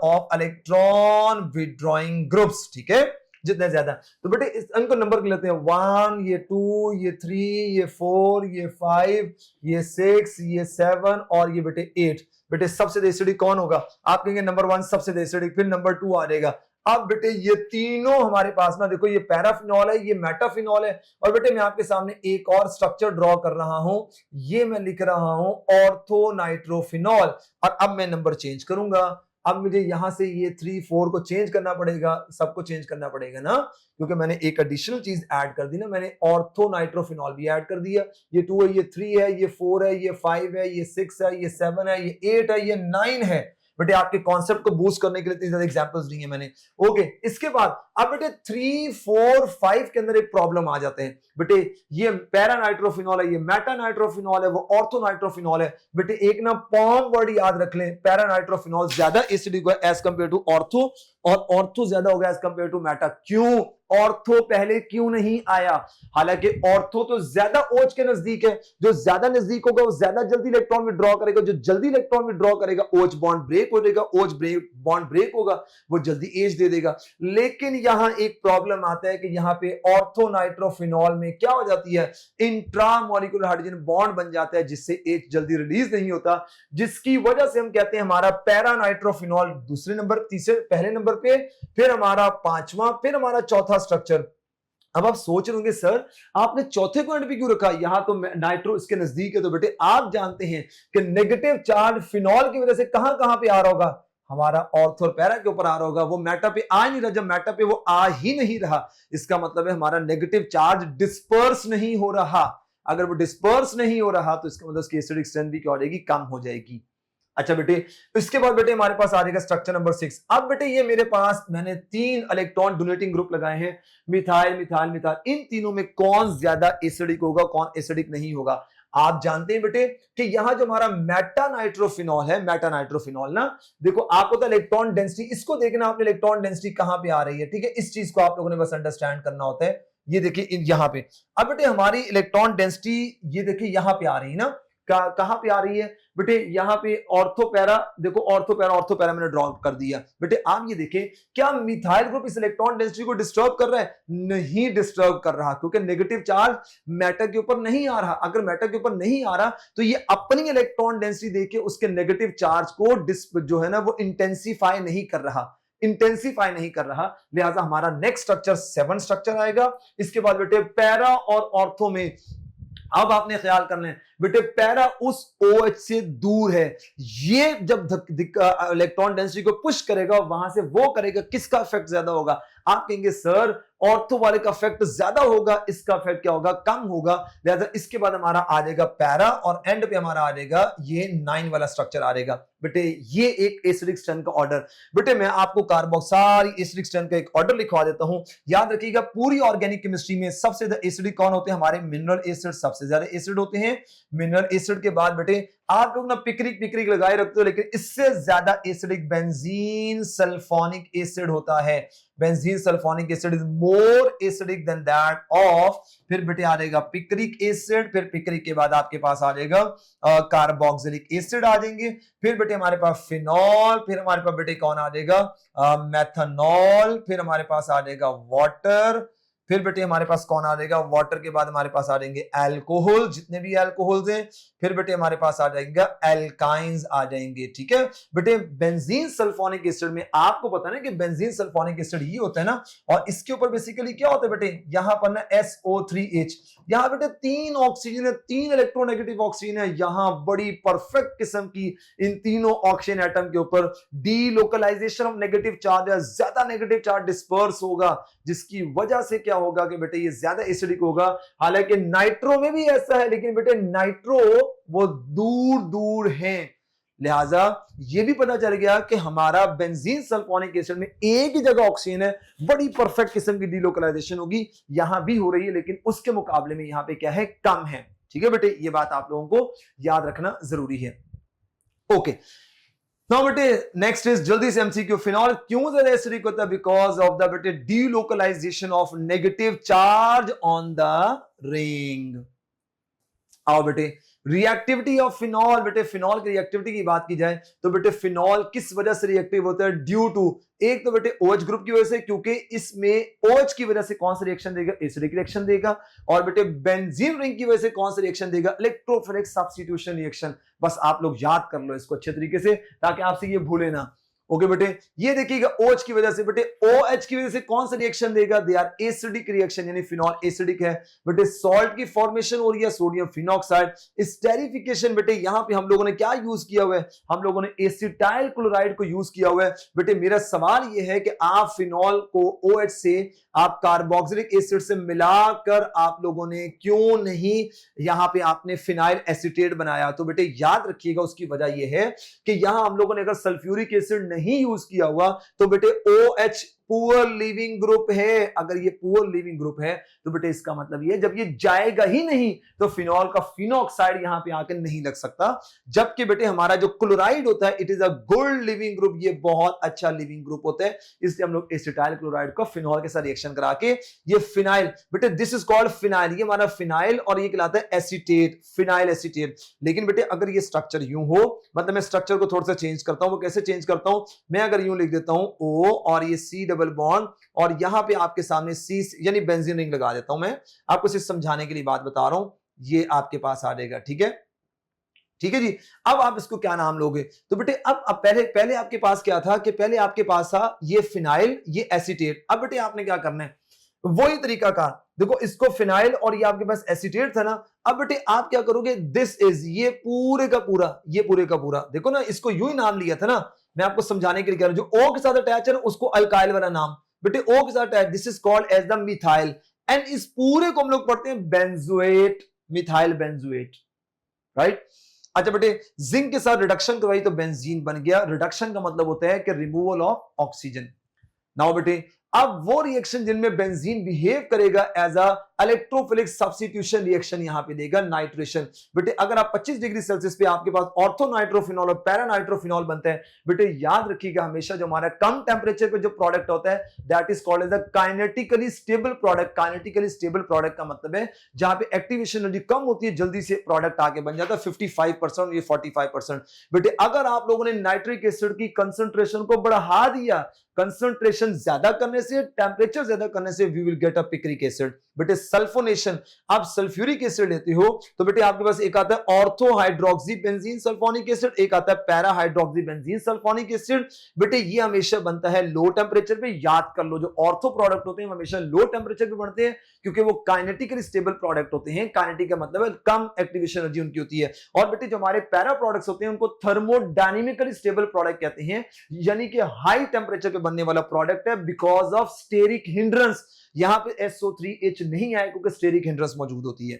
of electron withdrawing groups। ठीक है, जितने ज्यादा। तो बेटे इनको नंबर लेते हैं, 1, ये 2, ये 3, ये 4, ये 5, ये 6, ये 7 और ये बेटे 8। बेटे सबसे एसिडिक कौन होगा, आप कहेंगे नंबर 1 सबसे एसिडिक, फिर नंबर 2 आ जाएगा। अब बेटे ये तीनों हमारे पास ना देखो, ये पैराफिनॉल है, ये मेटाफिनॉल है, और बेटे मैं आपके सामने एक और स्ट्रक्चर ड्रॉ कर रहा हूं, ये मैं लिख रहा हूं ऑर्थो नाइट्रोफिनॉल। और अब मैं नंबर चेंज करूंगा, अब मुझे यहां से ये 3, 4 को चेंज करना पड़ेगा, सबको चेंज करना पड़ेगा ना, क्योंकि मैंने एक एडिशनल चीज ऐड कर दी ना, मैंने ऑर्थो नाइट्रोफिनॉल भी ऐड कर दिया। ये 2 है, ये 3 है, ये 4 है, ये 5 है, ये 6 है, ये 7 है, ये 8 है, ये 9 है। बेटे आपके कॉन्सेप्ट को बूस्ट करने के लिए इतनी ज्यादा एग्जांपल्स दी हैं मैंने। ओके, इसके बाद अब बेटे 3, 4, 5 के अंदर एक प्रॉब्लम आ जाते हैं। बेटे ये पैरा नाइट्रोफिनॉल है, ये मेटा नाइट्रोफिनॉल है, वो ऑर्थो नाइट्रोफिनॉल है। बेटे एक ना पॉम वर्ड याद रख लें, पैरा नाइट्रोफिनॉल ज्यादा एसिडिक है एज कंपेयर टू ऑर्थो, और ऑर्थो ज्यादा होगा एज कंपेयर टू मेटा। क्यों ऑर्थो पहले क्यों नहीं आया? हालांकि ऑर्थो तो ज्यादा ओच के नजदीक है, जो ज्यादा नजदीक होगा वो ज्यादा जल्दी इलेक्ट्रॉन विड्रॉ करेगा, जो जल्दी इलेक्ट्रॉन विड्रॉ करेगा ओच बॉन्ड ब्रेक हो जाएगा, ओच ब्रेक बॉन्ड ब्रेक होगा, वो जल्दी एज दे देगा। लेकिन यहां एक प्रॉब्लम आता है कि यहां पे ऑर्थो नाइट्रोफिनॉल में क्या हो जाती है, इंट्रामोलिकुलर हाइड्रोजन बॉन्ड बन जाता है, जिससे एच जल्दी रिलीज नहीं होता, जिसकी वजह से हम कहते हैं हमारा पैरा नाइट्रोफिनॉल दूसरे नंबर, तीसरे पहले नंबर पे, फिर हमारा 5वां, फिर हमारा चौथा स्ट्रक्चर। अब आप सोच रहे होंगे सर आपने चौथे को एंड पे क्यों रखा, यहां तो नाइट्रो इसके नजदीक है। तो बेटे आप जानते हैं कि नेगेटिव चार्ज फिनॉल की वजह से कहां कहां पे आ रहा होगा, हमारा ऑर्थो और पैरा के ऊपर आ रहा होगा, वो मेटा पे आ नहीं रहा। जब मेटा पे वो आ ही नहीं रहा, इसका मतलब है हमारा नेगेटिव चार्ज डिस्पर्स नहीं हो रहा। अगर वो डिस्पर्स नहीं हो रहा तो इसका मतलब उसकी एसिडिक स्ट्रेंथ भी क्या हो जाएगी, कम हो जाएगी। अच्छा बेटे, इसके बाद बेटे हमारे पास आ जाएगा स्ट्रक्चर नंबर 6। अब बेटे ये मेरे पास मैंने 3 इलेक्ट्रॉन डोनेटिंग ग्रुप लगाए हैं, मिथाइल मिथाइल मिथाइल। इन तीनों में कौन ज्यादा एसिडिक होगा, कौन एसिडिक नहीं होगा? आप जानते हैं बेटे कि यहां जो हमारा मेटा नाइट्रोफिनॉल है, मेटा नाइट्रोफिनॉल ना, देखो आपको तो इलेक्ट्रॉन डेंसिटी, इसको देखना आपने इलेक्ट्रॉन डेंसिटी कहां पे आ रही है। ठीक है, इस चीज को आप लोगों ने बस अंडरस्टैंड करना होता है। ये देखिए यहां पे, अब बेटे हमारी इलेक्ट्रॉन डेंसिटी ये देखिए यहां पे आ रही है ना, कहां पे आ रही है बेटे, यहां पे ऑर्थो पैरा, देखो ऑर्थो पैरा मैंने ड्रॉ कर दिया। बेटे आप ये देखें, क्या मिथाइल ग्रुप इस इलेक्ट्रॉन डेंसिटी को डिस्टर्ब कर रहा है? नहीं डिस्टर्ब कर रहा, क्योंकि नेगेटिव चार्ज मेटल के ऊपर नहीं आ रहा। अगर मेटल के ऊपर नहीं आ रहा तो ये अपनी इलेक्ट्रॉन डेंसिटी देके उसके नेगेटिव चार्ज को जो है ना वो इंटेंसिफाई नहीं कर रहा, लिहाजा हमारा नेक्स्ट स्ट्रक्चर 7 स्ट्रक्चर आएगा। इसके बाद बेटे पैरा और ऑर्थो में अब आपने ख्याल करना है बेटे, पैरा उस OH से दूर है, ये जब इलेक्ट्रॉन डेंसिटी को पुश करेगा वहां से वो करेगा, किसका इफेक्ट ज्यादा होगा? आप कहेंगे सर ऑर्थो वाले का इफेक्ट ज्यादा होगा, इसका इफेक्ट क्या होगा, कम होगा। लिहाजा इसके बाद हमारा आ जाएगा पैरा और एंड पे हमारा आ जाएगा ये 9 वाला स्ट्रक्चर आ जाएगा। बेटे ये एक एसिडिक स्ट्रेंथ का ऑर्डर। बेटे मैं आपको कार्बोक्सारी एसिडिक स्ट्रेंथ का एक ऑर्डर लिखवा देता हूं, याद रखिएगा। पूरी ऑर्गेनिक केमिस्ट्री में सबसे ज्यादा एसिडिक कौन होते हैं? हमारे मिनरल एसिड सबसे ज्यादा एसिड होते हैं। मिनरल एसिड के बाद बेटे आप लोग ना पिक्रिक पिक्रिक लगाए रखते हो, लेकिन इससे ज्यादा एसिडिक बेंजीन सल्फोनिक एसिड होता है। Benzene sulphonic acid is more acidic then that of, फिर बेटे आ जाएगा पिक्रिक एसिड, फिर पिक्रिक के बाद आपके पास आ जाएगा कार्बोक्सिलिक एसिड आ जाएंगे, फिर बेटे हमारे पास फिनॉल, फिर हमारे पास बेटे कौन आ जाएगा मेथनॉल, फिर हमारे पास आ जाएगा वाटर, फिर बेटे हमारे पास कौन आ जाएगा वाटर के बाद हमारे पास आ जाएंगे अल्कोहल, जितने भी अल्कोहल्स हैं, फिर बेटे हमारे पास आ जाएगा एल्काइंस आ जाएंगे। ठीक है बेटे, बेंजीन सल्फोनिक एसिड में आपको पता है ना कि बेंजीन सल्फोनिक एसिड ये होता है ना, और इसके ऊपर बेसिकली क्या होता है बेटे, यहां पर ना SO3H, यहां बेटे 3 ऑक्सीजन है, 3 इलेक्ट्रोनेगेटिव ऑक्सीजन है, यहां बड़ी परफेक्ट किस्म की इन तीनों ऑक्सीजन एटम के ऊपर डीलोकलाइजेशन ऑफ नेगेटिव चार्ज है, ज्यादा नेगेटिव चार्ज डिस्पर्स होगा, जिसकी वजह से क्या होगा कि बेटे ये ज्यादा एसिडिक होगा। हालांकि नाइट्रो में भी ऐसा है, लेकिन बेटे नाइट्रो वो दूर दूर है, लिहाजा ये भी पता चल गया कि हमारा बेंजीन सल्फोनिक एसिड में एक ही जगह ऑक्सीजन है, बड़ी परफेक्ट किस्म की डीलोकलाइजेशन होगी, यहां भी हो रही है, लेकिन उसके मुकाबले में यहां पे क्या है, कम है। ठीक है बेटे, ये बात आप लोगों को याद रखना जरूरी है। ओके नाउ बेटे नेक्स्ट इज जल्दी से एमसीक्यू, फिनॉल क्यों ज्यादा एसिडिक होता है, बिकॉज ऑफ द बेटे delocalization of negative charge on the ring. आओ बेटे रिएक्टिविटी ऑफ फिनॉल, बेटे फिनॉल की रिएक्टिविटी की बात की जाए तो बेटे फिनॉल किस वजह से रिएक्टिव होता है, ड्यू टू, एक तो बेटे OH ग्रुप की वजह से, क्योंकि इसमें OH की वजह से कौन सा रिएक्शन देगा, एसिडिक रिएक्शन देगा, और बेटे बेंजीन रिंग की वजह से कौन सा रिएक्शन देगा, इलेक्ट्रोफिलिक सब्स्टिट्यूशन रिएक्शन। बस आप लोग याद कर लो इसको अच्छे तरीके से ताकि आपसे ये भूले ना। ओके बेटे, ये देखिएगा OH की वजह से, बेटे OH की वजह से कौन सा रिएक्शन देगा, दे आर एसिडिक रिएक्शन, यानी फिनॉल एसिडिक है। बेटे सॉल्ट की फॉर्मेशन हो रही है, सोडियम फिनॉक्साइड, स्टेरिफिकेशन, बेटे यहां पे हम लोगों ने क्या यूज किया हुआ है, हम लोगों ने एसिटाइल क्लोराइड को यूज किया हुआ है। बेटे मेरा सवाल ये है कि आप फिनॉल को OH से आप कार्बोक्सिलिक एसिड से मिलाकर आप लोगों ने क्यों नहीं यहां पे आपने फिनाइल एसीटेट बनाया, तो बेटे याद रखिएगा उसकी वजह यह है कि यहां हम लोगों ने अगर सल्फ्यूरिक एसिड नहीं यूज किया हुआ तो बेटे OH पुअर लिविंग ग्रुप है। अगर ये पुअर लिविंग ग्रुप है तो बेटे इसका मतलब ये जब ये जाएगा ही नहीं तो फिनॉल का फिनॉक्साइड यहां पे आकर नहीं लग सकता। जबकि बेटे हमारा जो क्लोराइड होता है it is a good leaving group, ये बहुत अच्छा लिविंग ग्रुप होता है, इसलिए हम लोग एसिटाइल क्लोराइड को फिनॉल के साथ रिएक्शन करा के ये फिनाइल, बेटे दिस इज कॉल्ड फिनाइल, ये हमारा फिनाइल और ये कहलाता है एसीटेट, फिनाइल एसीटेट। लेकिन बेटे अगर ये स्ट्रक्चर यूं हो, मतलब मैं स्ट्रक्चर को थोड़ा सा चेंज करता हूं, वो कैसे चेंज करता हूं, मैं अगर यूं लिख देता हूं O और ये C डबल बॉन्ड और यहां पे आपके सामने C यानी बेंजीन रिंग लगा देता हूं, मैं आपको सिर्फ समझाने के लिए बात बता रहा हूं, ये आपके पास आ जाएगा। ठीक है, ठीक है जी। अब आप इसको क्या नाम लोगे, तो बेटे अब पहले आपके पास क्या था कि पहले आपके पास था ये फिनाइल ये एसीटेट। अब बेटे आपने क्या करना है, वही तरीका का, देखो इसको फिनाइल और ये आपके पास एसीटेट था ना, अब बेटे आप क्या करोगे, दिस इज ये पूरे का पूरा, ये पूरे का पूरा, देखो ना इसको यूं ही नाम लिया था ना, मैं आपको समझाने के लिए कह रहा हूं, जो O के साथ अटैच है ना उसको अल्काइल वाला नाम, बेटे O के साथ attach, this is called as the methyl, एंड इस पूरे को हम लोग पढ़ते हैं बेंजोएट, मिथाइल बेंजोएट, राइट। अच्छा बेटे जिंक के साथ रिडक्शन करवाई तो बेंजीन बन गया, रिडक्शन का मतलब होता है कि रिमूवल ऑफ ऑक्सीजन। नाउ बेटे अब वो रिएक्शन जिनमें बेंजीन बिहेव करेगा as a electrophilic substitution reaction यहां पे देगा नाइट्रेशन। बेटे अगर आप 25 डिग्री सेल्सियस पे आपके पास ऑर्थोनाइट्रोफिनॉल और पैरानाइट्रोफिनॉल बनते हैं, बेटे याद रखिएगा हमेशा जो हमारा कम टेंपरेचर पे जो प्रोडक्ट होता है that is called as a kinetically stable product. काइनेटिकली स्टेबल प्रोडक्ट का मतलब है जहां पे एक्टिवेशन एनर्जी कम होती है, जल्दी से प्रोडक्ट आके बन जाता है 55%, ये 45%। बेटे अगर आप लोगों ने नाइट्रिक एसिड की कंसंट्रेशन को बढ़ा दिया, कंसंट्रेशन ज्यादा करने से, टेंपरेचर ज्यादा करने से, we will get a picric acid. बेटे सल्फोनेशन, आप सल्फ्यूरिक एसिड लेते हो तो बेटे आपके पास एक आता है ortho hydroxy benzene sulphonic acid, एक आता है para hydroxy benzene sulphonic acid. बेटे ये हमेशा बनता है लो टेंपरेचर पे, याद कर लो जो ऑर्थो प्रोडक्ट होते हैं हमेशा लो टेंपरेचर पे बनते हैं क्योंकि वो काइनेटिकली स्टेबल प्रोडक्ट होते हैं। काइनेटिक का मतलब है कम एक्टिवेशन एनर्जी उनकी होती है। और बेटे जो हमारे पैरा प्रोडक्ट्स होते हैं उनको थर्मोडायनेमिकली स्टेबल प्रोडक्ट कहते हैं, यानी कि हाई टेंपरेचर पे बनने वाला प्रोडक्ट है बिकॉज ऑफ स्टेरिक हिंड्रेंस। यहां पे SO3H नहीं आए क्योंकि स्टेरिक हिंड्रेंस मौजूद होती है।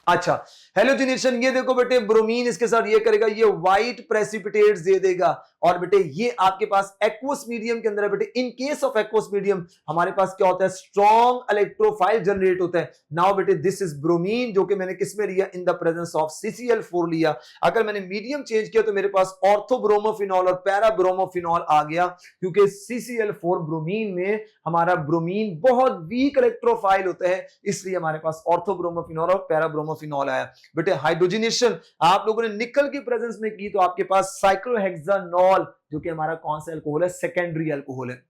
अच्छा, हेलोजिनेशन, ये देखो बेटे ब्रोमीन इसके साथ ये करेगा, ये व्हाइट प्रेसिपिटेट्स दे देगा, और बेटे ये आपके पास एक्वस मीडियम के अंदर है बेटे। In case of aqueous medium हमारे पास क्या होता है, स्ट्रॉन्ग इलेक्ट्रोफाइल जनरेट होता है। नाउ बेटे दिस इज ब्रोमीन, जो कि मैंने किस में लिया, इन द प्रेजेंस ऑफ CCl4 लिया। अगर मैंने मीडियम चेंज किया तो मेरे पास ऑर्थोब्रोमोफिनॉल और पैराब्रोमोफिनॉल आ गया, क्योंकि CCl4 ब्रोमीन में हमारा ब्रोमीन बहुत वीक इलेक्ट्रोफाइल होता है, इसलिए हमारे पास ऑर्थोब्रोमोफिनॉल और पैराब्रोमोफिनॉल आया। बेटे हाइड्रोजनेशन आप लोगों ने निकल की प्रेजेंस में की, तो आपके पास साइक्लोहेक्सानॉल, जो कि हमारा कौन सा अल्कोहल है, सेकेंडरी अल्कोहल है।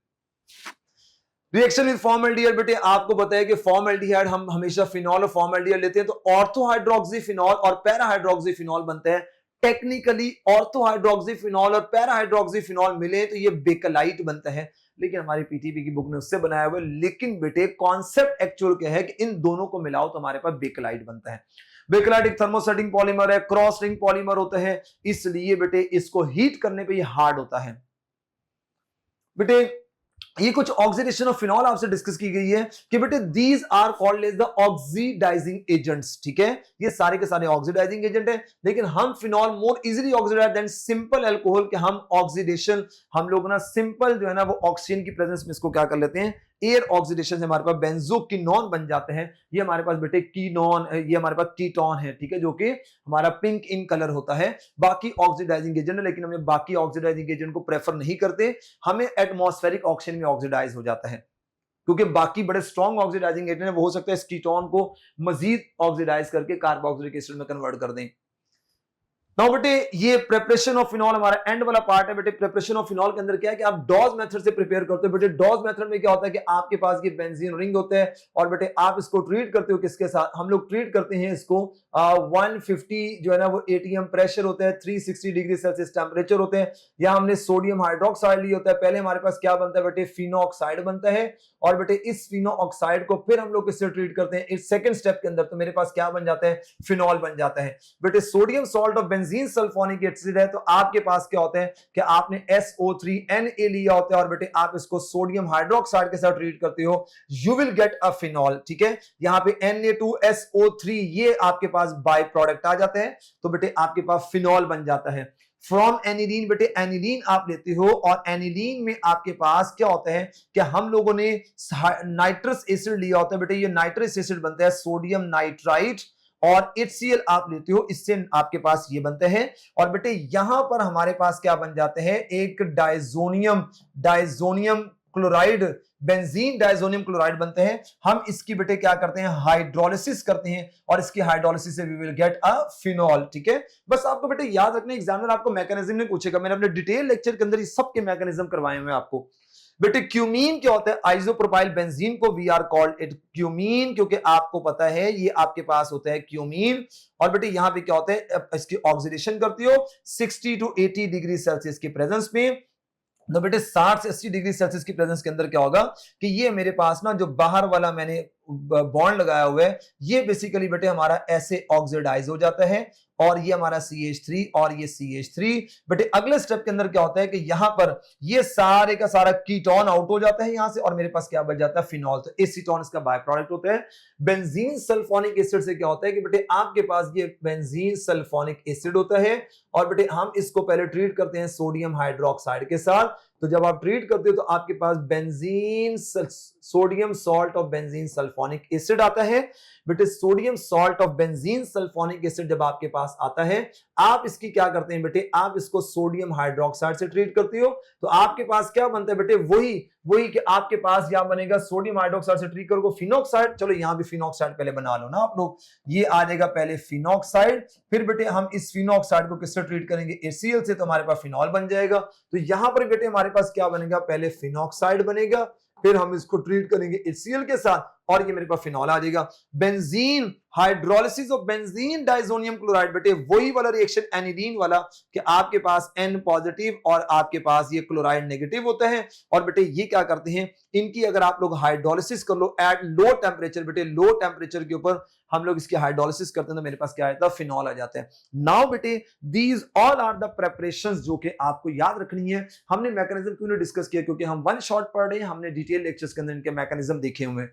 रिएक्शन विद फॉर्मल्डिहाइड, बेटे आपको पता है कि फॉर्मल्डिहाइड हम हमेशा फिनॉल और फॉर्मल्डिहाइड लेते हैं, तो ऑर्थोहाइड्रोक्सीफिनॉल और पैराहाइड्रोक्सीफिनॉल बनते हैं। टेक्निकली ऑर्थोहाइड्रोक्सीफिनॉल और पैराहाइड्रोक्सीफिनॉल मिले तो ये बेकलाइट बनता है, लेकिन हमारी पीटीपी की बुक ने उससे बनाया हुआ है। लेकिन बेटे कॉन्सेप्ट एक्चुअल क्या है कि इन दोनों को मिलाओ तो हमारे पास बेकलाइट बनता है। बेकलाइट एक थर्मोसेटिंग पॉलीमर है, क्रॉस लिंक पॉलीमर होता है, इसलिए बेटे इसको हीट करने पे ये हार्ड होता है। बेटे ये कुछ ऑक्सीडेशन ऑफ फिनॉल आपसे डिस्कस की गई है कि बेटे these are called as the oxidizing agents, ठीक है, ये सारे के सारे ऑक्सीडाइजिंग एजेंट है। लेकिन हम phenol more easily oxidize than simple alcohol के हम ऑक्सीडेशन, हम लोग ना सिंपल जो है ना वो ऑक्सीजन की प्रेजेंस में इसको क्या कर लेते हैं, एयर ऑक्सीडेशन से हमारे पास बेंजोक्विनोन बन जाते हैं। ये हमारे पास बेटे कीनोन, ये हमारे पास कीटोन है, ठीक है, जो कि हमारा पिंक इन कलर होता है। बाकी ऑक्सीडाइजिंग एजेंट है, लेकिन हमें बाकी ऑक्सीडाइजिंग एजेंट को प्रेफर नहीं करते, हमें एटमॉस्फेरिक ऑक्सीजन में ऑक्सीडाइज हो जाता है, क्योंकि बाकी बड़े स्ट्रॉन्ग ऑक्सीडाइजिंग एजेंट है, वो हो सकता है इस कीटोन को मजीद ऑक्सीडाइज करके कार्बोक्सिलिक एसिड में कन्वर्ट कर दें। नाउ बेटे ये प्रिपरेशन ऑफ फिनॉल हमारा एंड वाला पार्ट है। बेटे प्रिपरेशन ऑफ फिनॉल के अंदर क्या है कि आप डॉज मेथड से प्रिपेयर करते हो। बेटे डॉज मेथड में क्या होता है कि आपके पास ये बेंजीन रिंग होते हैं, और बेटे आप इसको ट्रीट करते हो किसके साथ, हम लोग ट्रीट करते हैं इसको 150 जो है ना वो ATM प्रेशर होता है, 360 डिग्री सेल्सियस टेम्परेचर होते हैं, या हमने सोडियम हाइड्रोक्साइड लिया होता है। पहले हमारे पास क्या बनता है बेटे, फिनोऑक्साइड बनता है, और बेटे इस फिनोऑक्साइड को फिर हम लोग किससे ट्रीट करते हैं, इस सेकंड स्टेप के अंदर, तो मेरे पास क्या बन जाता है, फिनॉल बन जाता है। बेटे sodium salt of benzene sulphonic acid है, तो आपके पास क्या होता है कि आपने SO3Na लिया होता है, और बेटे आप इसको सोडियम हाइड्रोक्साइड के साथ ट्रीट करते हो, you will get a phenol, ठीक है। यहां पे Na2SO3 ये आपके पास बाय प्रोडक्ट आ जाते हैं, तो बेटे आपके पास फिनॉल बन जाता है। फ्रॉम एनिलीन, बेटे एनिलीन आप लेते हो, और एनिलीन में आपके पास क्या होता है कि हम लोगों ने नाइट्रस एसिड लिया होता है। बेटे ये नाइट्रस एसिड बनता है सोडियम नाइट्राइट, और HCl आप लेते हो, इससे आपके पास ये बनते हैं। और बेटे यहां पर हमारे पास क्या बन जाते हैं, एक diazonium chloride, benzene diazonium chloride बनते हैं। हम इसकी बेटे क्या करते हैं, हाइड्रोलिसिस करते हैं, और इसकी हाइड्रोलिसिस से we will get a phenol, ठीक है। बस आपको बेटे याद रखना, एग्जामिनर आपको मैकेनिज्म नहीं पूछेगा, मैंने अपने डिटेल लेक्चर के अंदर ये सबके मैकेनिज्म करवाए हुए आपको। बेटे क्यूमीन क्या होता है, आइसोप्रोपाइल बेंजीन को we are called it cumene, क्योंकि आपको पता है ये आपके पास होता है क्यूमीन। और बेटे यहां पे क्या होता है, इसकी ऑक्सीडेशन करती हो 60 to 80 डिग्री सेल्सियस की प्रेजेंस में। तो बेटे 60 से 80 डिग्री सेल्सियस की प्रेजेंस के अंदर क्या होगा कि ये मेरे पास ना जो बाहर वाला मैंने बॉन्ड लगाया हुआ है, ये बेसिकली बेटे हमारा ऐसे ऑक्सीडाइज हो जाता है, और ये हमारा CH3 और ये CH3। बेटे अगले स्टेप के अंदर क्या होता है कि यहां पर ये सारे का सारा कीटोन आउट हो जाता है यहां से, और मेरे पास क्या बच जाता है, फिनॉल। तो एसीटोन इसका बाय प्रोडक्ट होता है। बेंजीन सल्फोनिक एसिड से क्या होता है कि बेटे आपके पास ये बेंजीन सल्फोनिक एसिड होता है, और बेटे हम इसको पहले ट्रीट करते हैं सोडियम हाइड्रोक्साइड के साथ। तो जब आप ट्रीट करते हो तो आपके पास benzene sodium salt of benzene sulphonic acid आता है। बेटे sodium salt of benzene sulphonic acid जब आपके पास आता है, आप इसकी क्या करते हैं बेटे, आप इसको सोडियम हाइड्रोक्साइड से ट्रीट करते हो, तो आपके पास क्या बनता है बेटे, वही कि आपके पास यहां बनेगा सोडियम हाइड्रोक्साइड से ट्रीट करोगे फिनोक्साइड। चलो यहां भी फिनोक्साइड पहले बना लो ना आप लोग, ये आ जाएगा पहले फिनोक्साइड, फिर बेटे हम इस फिनोक्साइड को किससे ट्रीट करेंगे, HCl से, तो हमारे पास फिनॉल बन जाएगा। तो यहां पर बेटे हमारे पास क्या बनेगा, पहले फिनोक्साइड बनेगा, फिर हम इसको ट्रीट करेंगे HCl के साथ, और ये मेरे पास फिनॉल आ जाएगा। Benzene hydrolysis of benzene diazonium chloride, बेटे वही वाला रिएक्शन एनिलीन वाला कि आपके पास N पॉजिटिव और आपके पास ये क्लोराइड नेगेटिव होता है। और बेटे ये क्या करते हैं, इनकी अगर आप लोग हाइड्रोलिसिस कर लो एट लो टेम्परेचर, बेटे लो टेम्परेचर के ऊपर हम लोग इसकी हाइड्रोलिसिस करते हैं, तो मेरे पास क्या आता है, फिनॉल आ जाता है। नाउ बेटे these all are the preparations जो कि आपको याद रखनी है। हमने मैकेनिज्म क्यों नहीं डिस्कस किया, क्योंकि हम वन शॉट पढ़ रहे हैं, हमने डिटेल लेक्चर्स के अंदर इनके मैकेनिज्म देखे हुए हैं।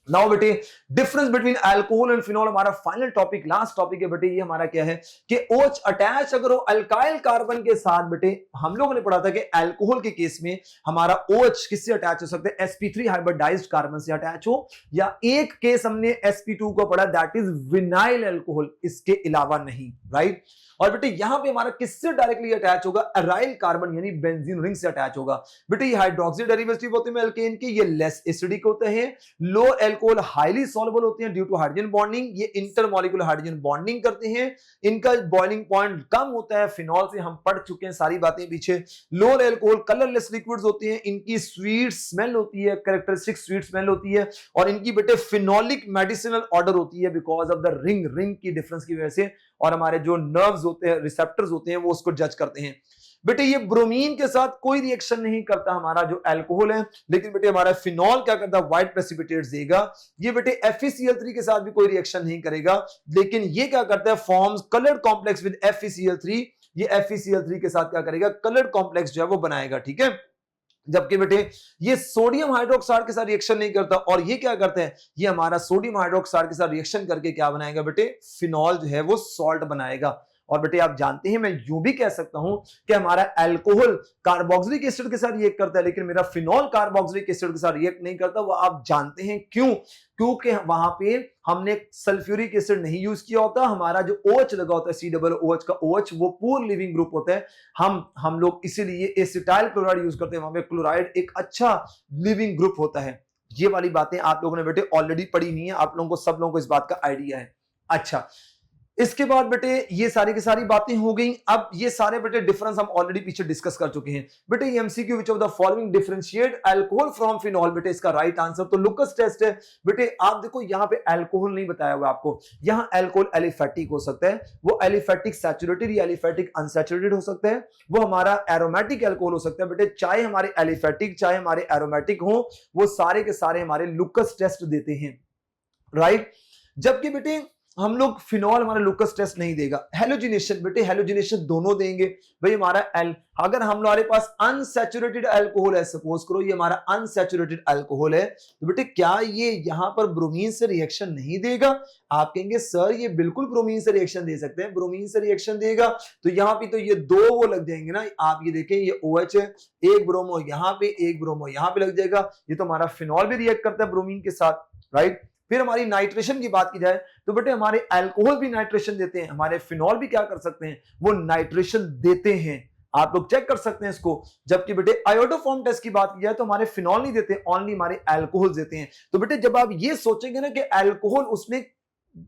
नाउ बेटे difference between alcohol and phenol, हमारा फाइनल टॉपिक, लास्ट टॉपिक है बेटे, ये हमारा क्या है कि OH अटैच अगर हो अल्काइल कार्बन के साथ, बेटे हम लोगों ने पढ़ा था कि अल्कोहल के केस में हमारा OH किससे अटैच हो सकता है, sp3 हाइब्रिडाइज्ड कार्बन से अटैच हो, या एक केस हमने sp2 को पढ़ा दैट इज विनाइल अल्कोहल, इसके अलावा नहीं, राइट। और बेटे यहां पे हमारा किससे डायरेक्टली अटैच होगा, अराइल कार्बन यानी बेंजीन रिंग से अटैच होगा। बेटे ये हाइड्रोक्सी डेरिवेटिव होते हैं अल्केन के, ये लेस एसिडिक होते हैं, लो अल्कोहल हाईली सॉल्युबल होते हैं ड्यू टू हाइड्रोजन बॉन्डिंग, ये इंटरमॉलिक्यूलर हाइड्रोजन बॉन्डिंग करते हैं, इनका बॉइलिंग पॉइंट कम होता है, फिनॉल से हम पढ़ चुके हैं सारी बातें पीछे। लो अल्कोहल कलरलेस लिक्विड्स होते हैं, इनकी स्वीट स्मेल होती है, कैरेक्टरिस्टिक स्वीट स्मेल होती है, और इनकी बेटे फिनोलिक मेडिसिनल ऑर्डर होती है बिकॉज ऑफ द रिंग की डिफरेंस की वजह से, और हमारे जो नर्व्स होते हैं, रिसेप्टर्स होते हैं, वो उसको जज करते हैं। बेटे ये ब्रोमीन के साथ कोई रिएक्शन नहीं करता हमारा जो अल्कोहल है, लेकिन बेटे हमारा फिनॉल क्या करता है, व्हाइट प्रेसिपिटेट्स देगा। ये बेटे FeCl3 के साथ भी कोई रिएक्शन नहीं करेगा, लेकिन ये क्या करता है, forms coloured complex with FeCl3, ये FeCl3 के साथ क्या करेगा, कलर्ड कॉम्प्लेक्स जो है वो बनाएगा, ठीक है। जबकि बेटे ये सोडियम हाइड्रोक्साइड के साथ रिएक्शन नहीं करता, और ये क्या करते हैं, ये हमारा सोडियम हाइड्रोक्साइड के साथ रिएक्शन करके क्या बनाएगा बेटे, फिनॉल जो है वो सॉल्ट बनाएगा। और बेटे आप जानते हैं, मैं यूं भी कह सकता हूं कि हमारा अल्कोहल कार्बोक्सिलिक एसिड के साथ रिएक्ट करता है, लेकिन मेरा फिनॉल कार्बोक्सिलिक एसिड के साथ रिएक्ट नहीं करता। वो आप जानते हैं क्यों, क्योंकि वहां पे हमने सल्फ्यूरिक एसिड नहीं यूज किया होता, हमारा जो OH लगा होता है COOH का OH, वो पूर लिविंग ग्रुप होता है। हम लोग इसीलिए एसिटाइल क्लोराइड यूज करते हैं, वहां पे क्लोराइड एक अच्छा लिविंग ग्रुप होता है। ये वाली बातें आप लोगों ने बेटे ऑलरेडी पढ़ी हुई है, आप लोगों को, सब लोगों को इस बात का आइडिया है। अच्छा, इसके बाद बेटे ये सारी की सारी बातें हो गई। अब ये सारे बेटे डिफरेंस हम ऑलरेडी पीछे डिस्कस कर चुके हैं। बेटे ये MCQ which of the following differentiate alcohol from phenol, बेटे इसका राइट आंसर तो लुकस टेस्ट है। बेटे आप देखो यहाँ पे अल्कोहल नहीं बताया हुआ आपको, यहाँ अल्कोहल एलिफेटिक हो सकता है, वो एलिफेटिक सैचुरेटेड या एलिफेटिक अनसैचुरेटेड हो सकता है, वो हमारा एरोमेटिक अल्कोहल हो सकता है। बेटे चाहे हमारे एलिफेटिक चाहे हमारे एरोमेटिक हो, वो सारे के सारे हमारे लुकस टेस्ट देते हैं, राइट। जबकि बेटे हम लोग फिनॉल हमारा लुकस टेस्ट नहीं देगा। हेलोजिनेशन, बेटे हेलोजिनेशन दोनों देंगे भाई। हमारा अगर हमारे पास अनसैचुरेटेड अल्कोहल है, सपोज करो ये हमारा अनसैचुरेटेड अल्कोहल है, तो बेटे क्या ये यहां पर ब्रोमीन से रिएक्शन नहीं देगा? आप कहेंगे सर ये बिल्कुल ब्रोमीन से रिएक्शन दे सकते हैं, ब्रोमीन से रिएक्शन देगा तो यहाँ पे तो ये दो वो लग जाएंगे ना। आप ये देखें ये OH है, एक ब्रोमो यहाँ पे एक ब्रोमो यहाँ पे लग जाएगा, ये तो हमारा फिनॉल भी रिएक्ट करता है ब्रोमीन के साथ, राइट। फिर हमारी नाइट्रेशन की बात की जाए तो बेटे हमारे अल्कोहल भी नाइट्रेशन देते हैं, हमारे फिनॉल भी क्या कर सकते हैं, वो नाइट्रेशन देते हैं। आप लोग चेक कर सकते हैं इसको। जबकि बेटे आयोडोफॉर्म टेस्ट की बात की जाए तो हमारे फिनॉल नहीं देते, ओनली हमारे अल्कोहल देते हैं। तो बेटे जब आप ये सोचेंगे ना कि अल्कोहल उसने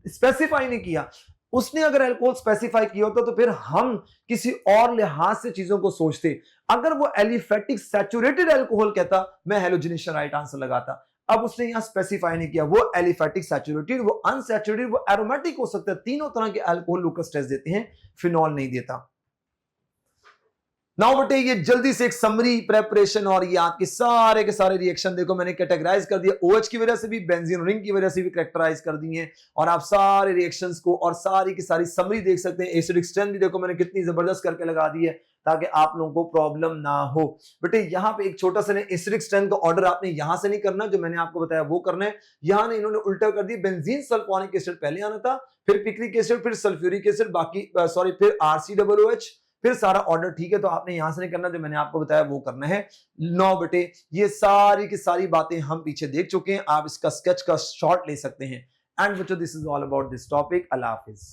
स्पेसिफाई नहीं किया, उसने अगर अल्कोहल स्पेसिफाई किया होता तो फिर हम किसी और लिहाज से चीजों को सोचते। अगर वो एलिफेटिक सैचुरेटेड अल्कोहल कहता, मैं हेलोजिनेशन राइट आंसर लगाता। अब उसने यहां स्पेसिफाई नहीं किया, वो एलिफेटिक सैचुरेटेड, वो अनसैचुरेटेड, वो एरोमेटिक हो सकता है। तीनों तरह के अल्कोहल लुकस टेस्ट देते हैं, फिनॉल नहीं देता। नाउ बेटे ये जल्दी से एक समरी प्रेपरेशन, और ये आपके सारे के सारे रिएक्शन देखो मैंने कैटेगराइज कर दिया, OH की वजह से भी, बेंजीन रिंग की वजह से भी कैरेक्टराइज कर दी है, और आप सारे रिएक्शंस को और सारी की सारी समरी देख सकते हैं। एसिडिक स्ट्रेंथ भी देखो मैंने कितनी जबरदस्त करके लगा दी है ताकि आप लोगों को प्रॉब्लम ना हो। बेटे यहाँ पे एक छोटा सा एसिडिक स्ट्रेंथ का ऑर्डर आपने यहां से नहीं करना, जो मैंने आपको बताया वो करना है। यहां ने इन्होंने उल्टा कर दिया, बेंजीन सल्फोनिक एसिड पहले आना था, फिर पिक्रिक एसिड, फिर सल्फ्यूरिक एसिड, बाकी फिर RCOOH, फिर सारा ऑर्डर ठीक है। तो आपने यहां से नहीं करना, जो मैंने आपको बताया वो करना है। नो बेटे ये सारी की सारी बातें हम पीछे देख चुके हैं, आप इसका स्केच का शॉट ले सकते हैं। एंड बच्चों this is all about this topic. Allah Hafiz.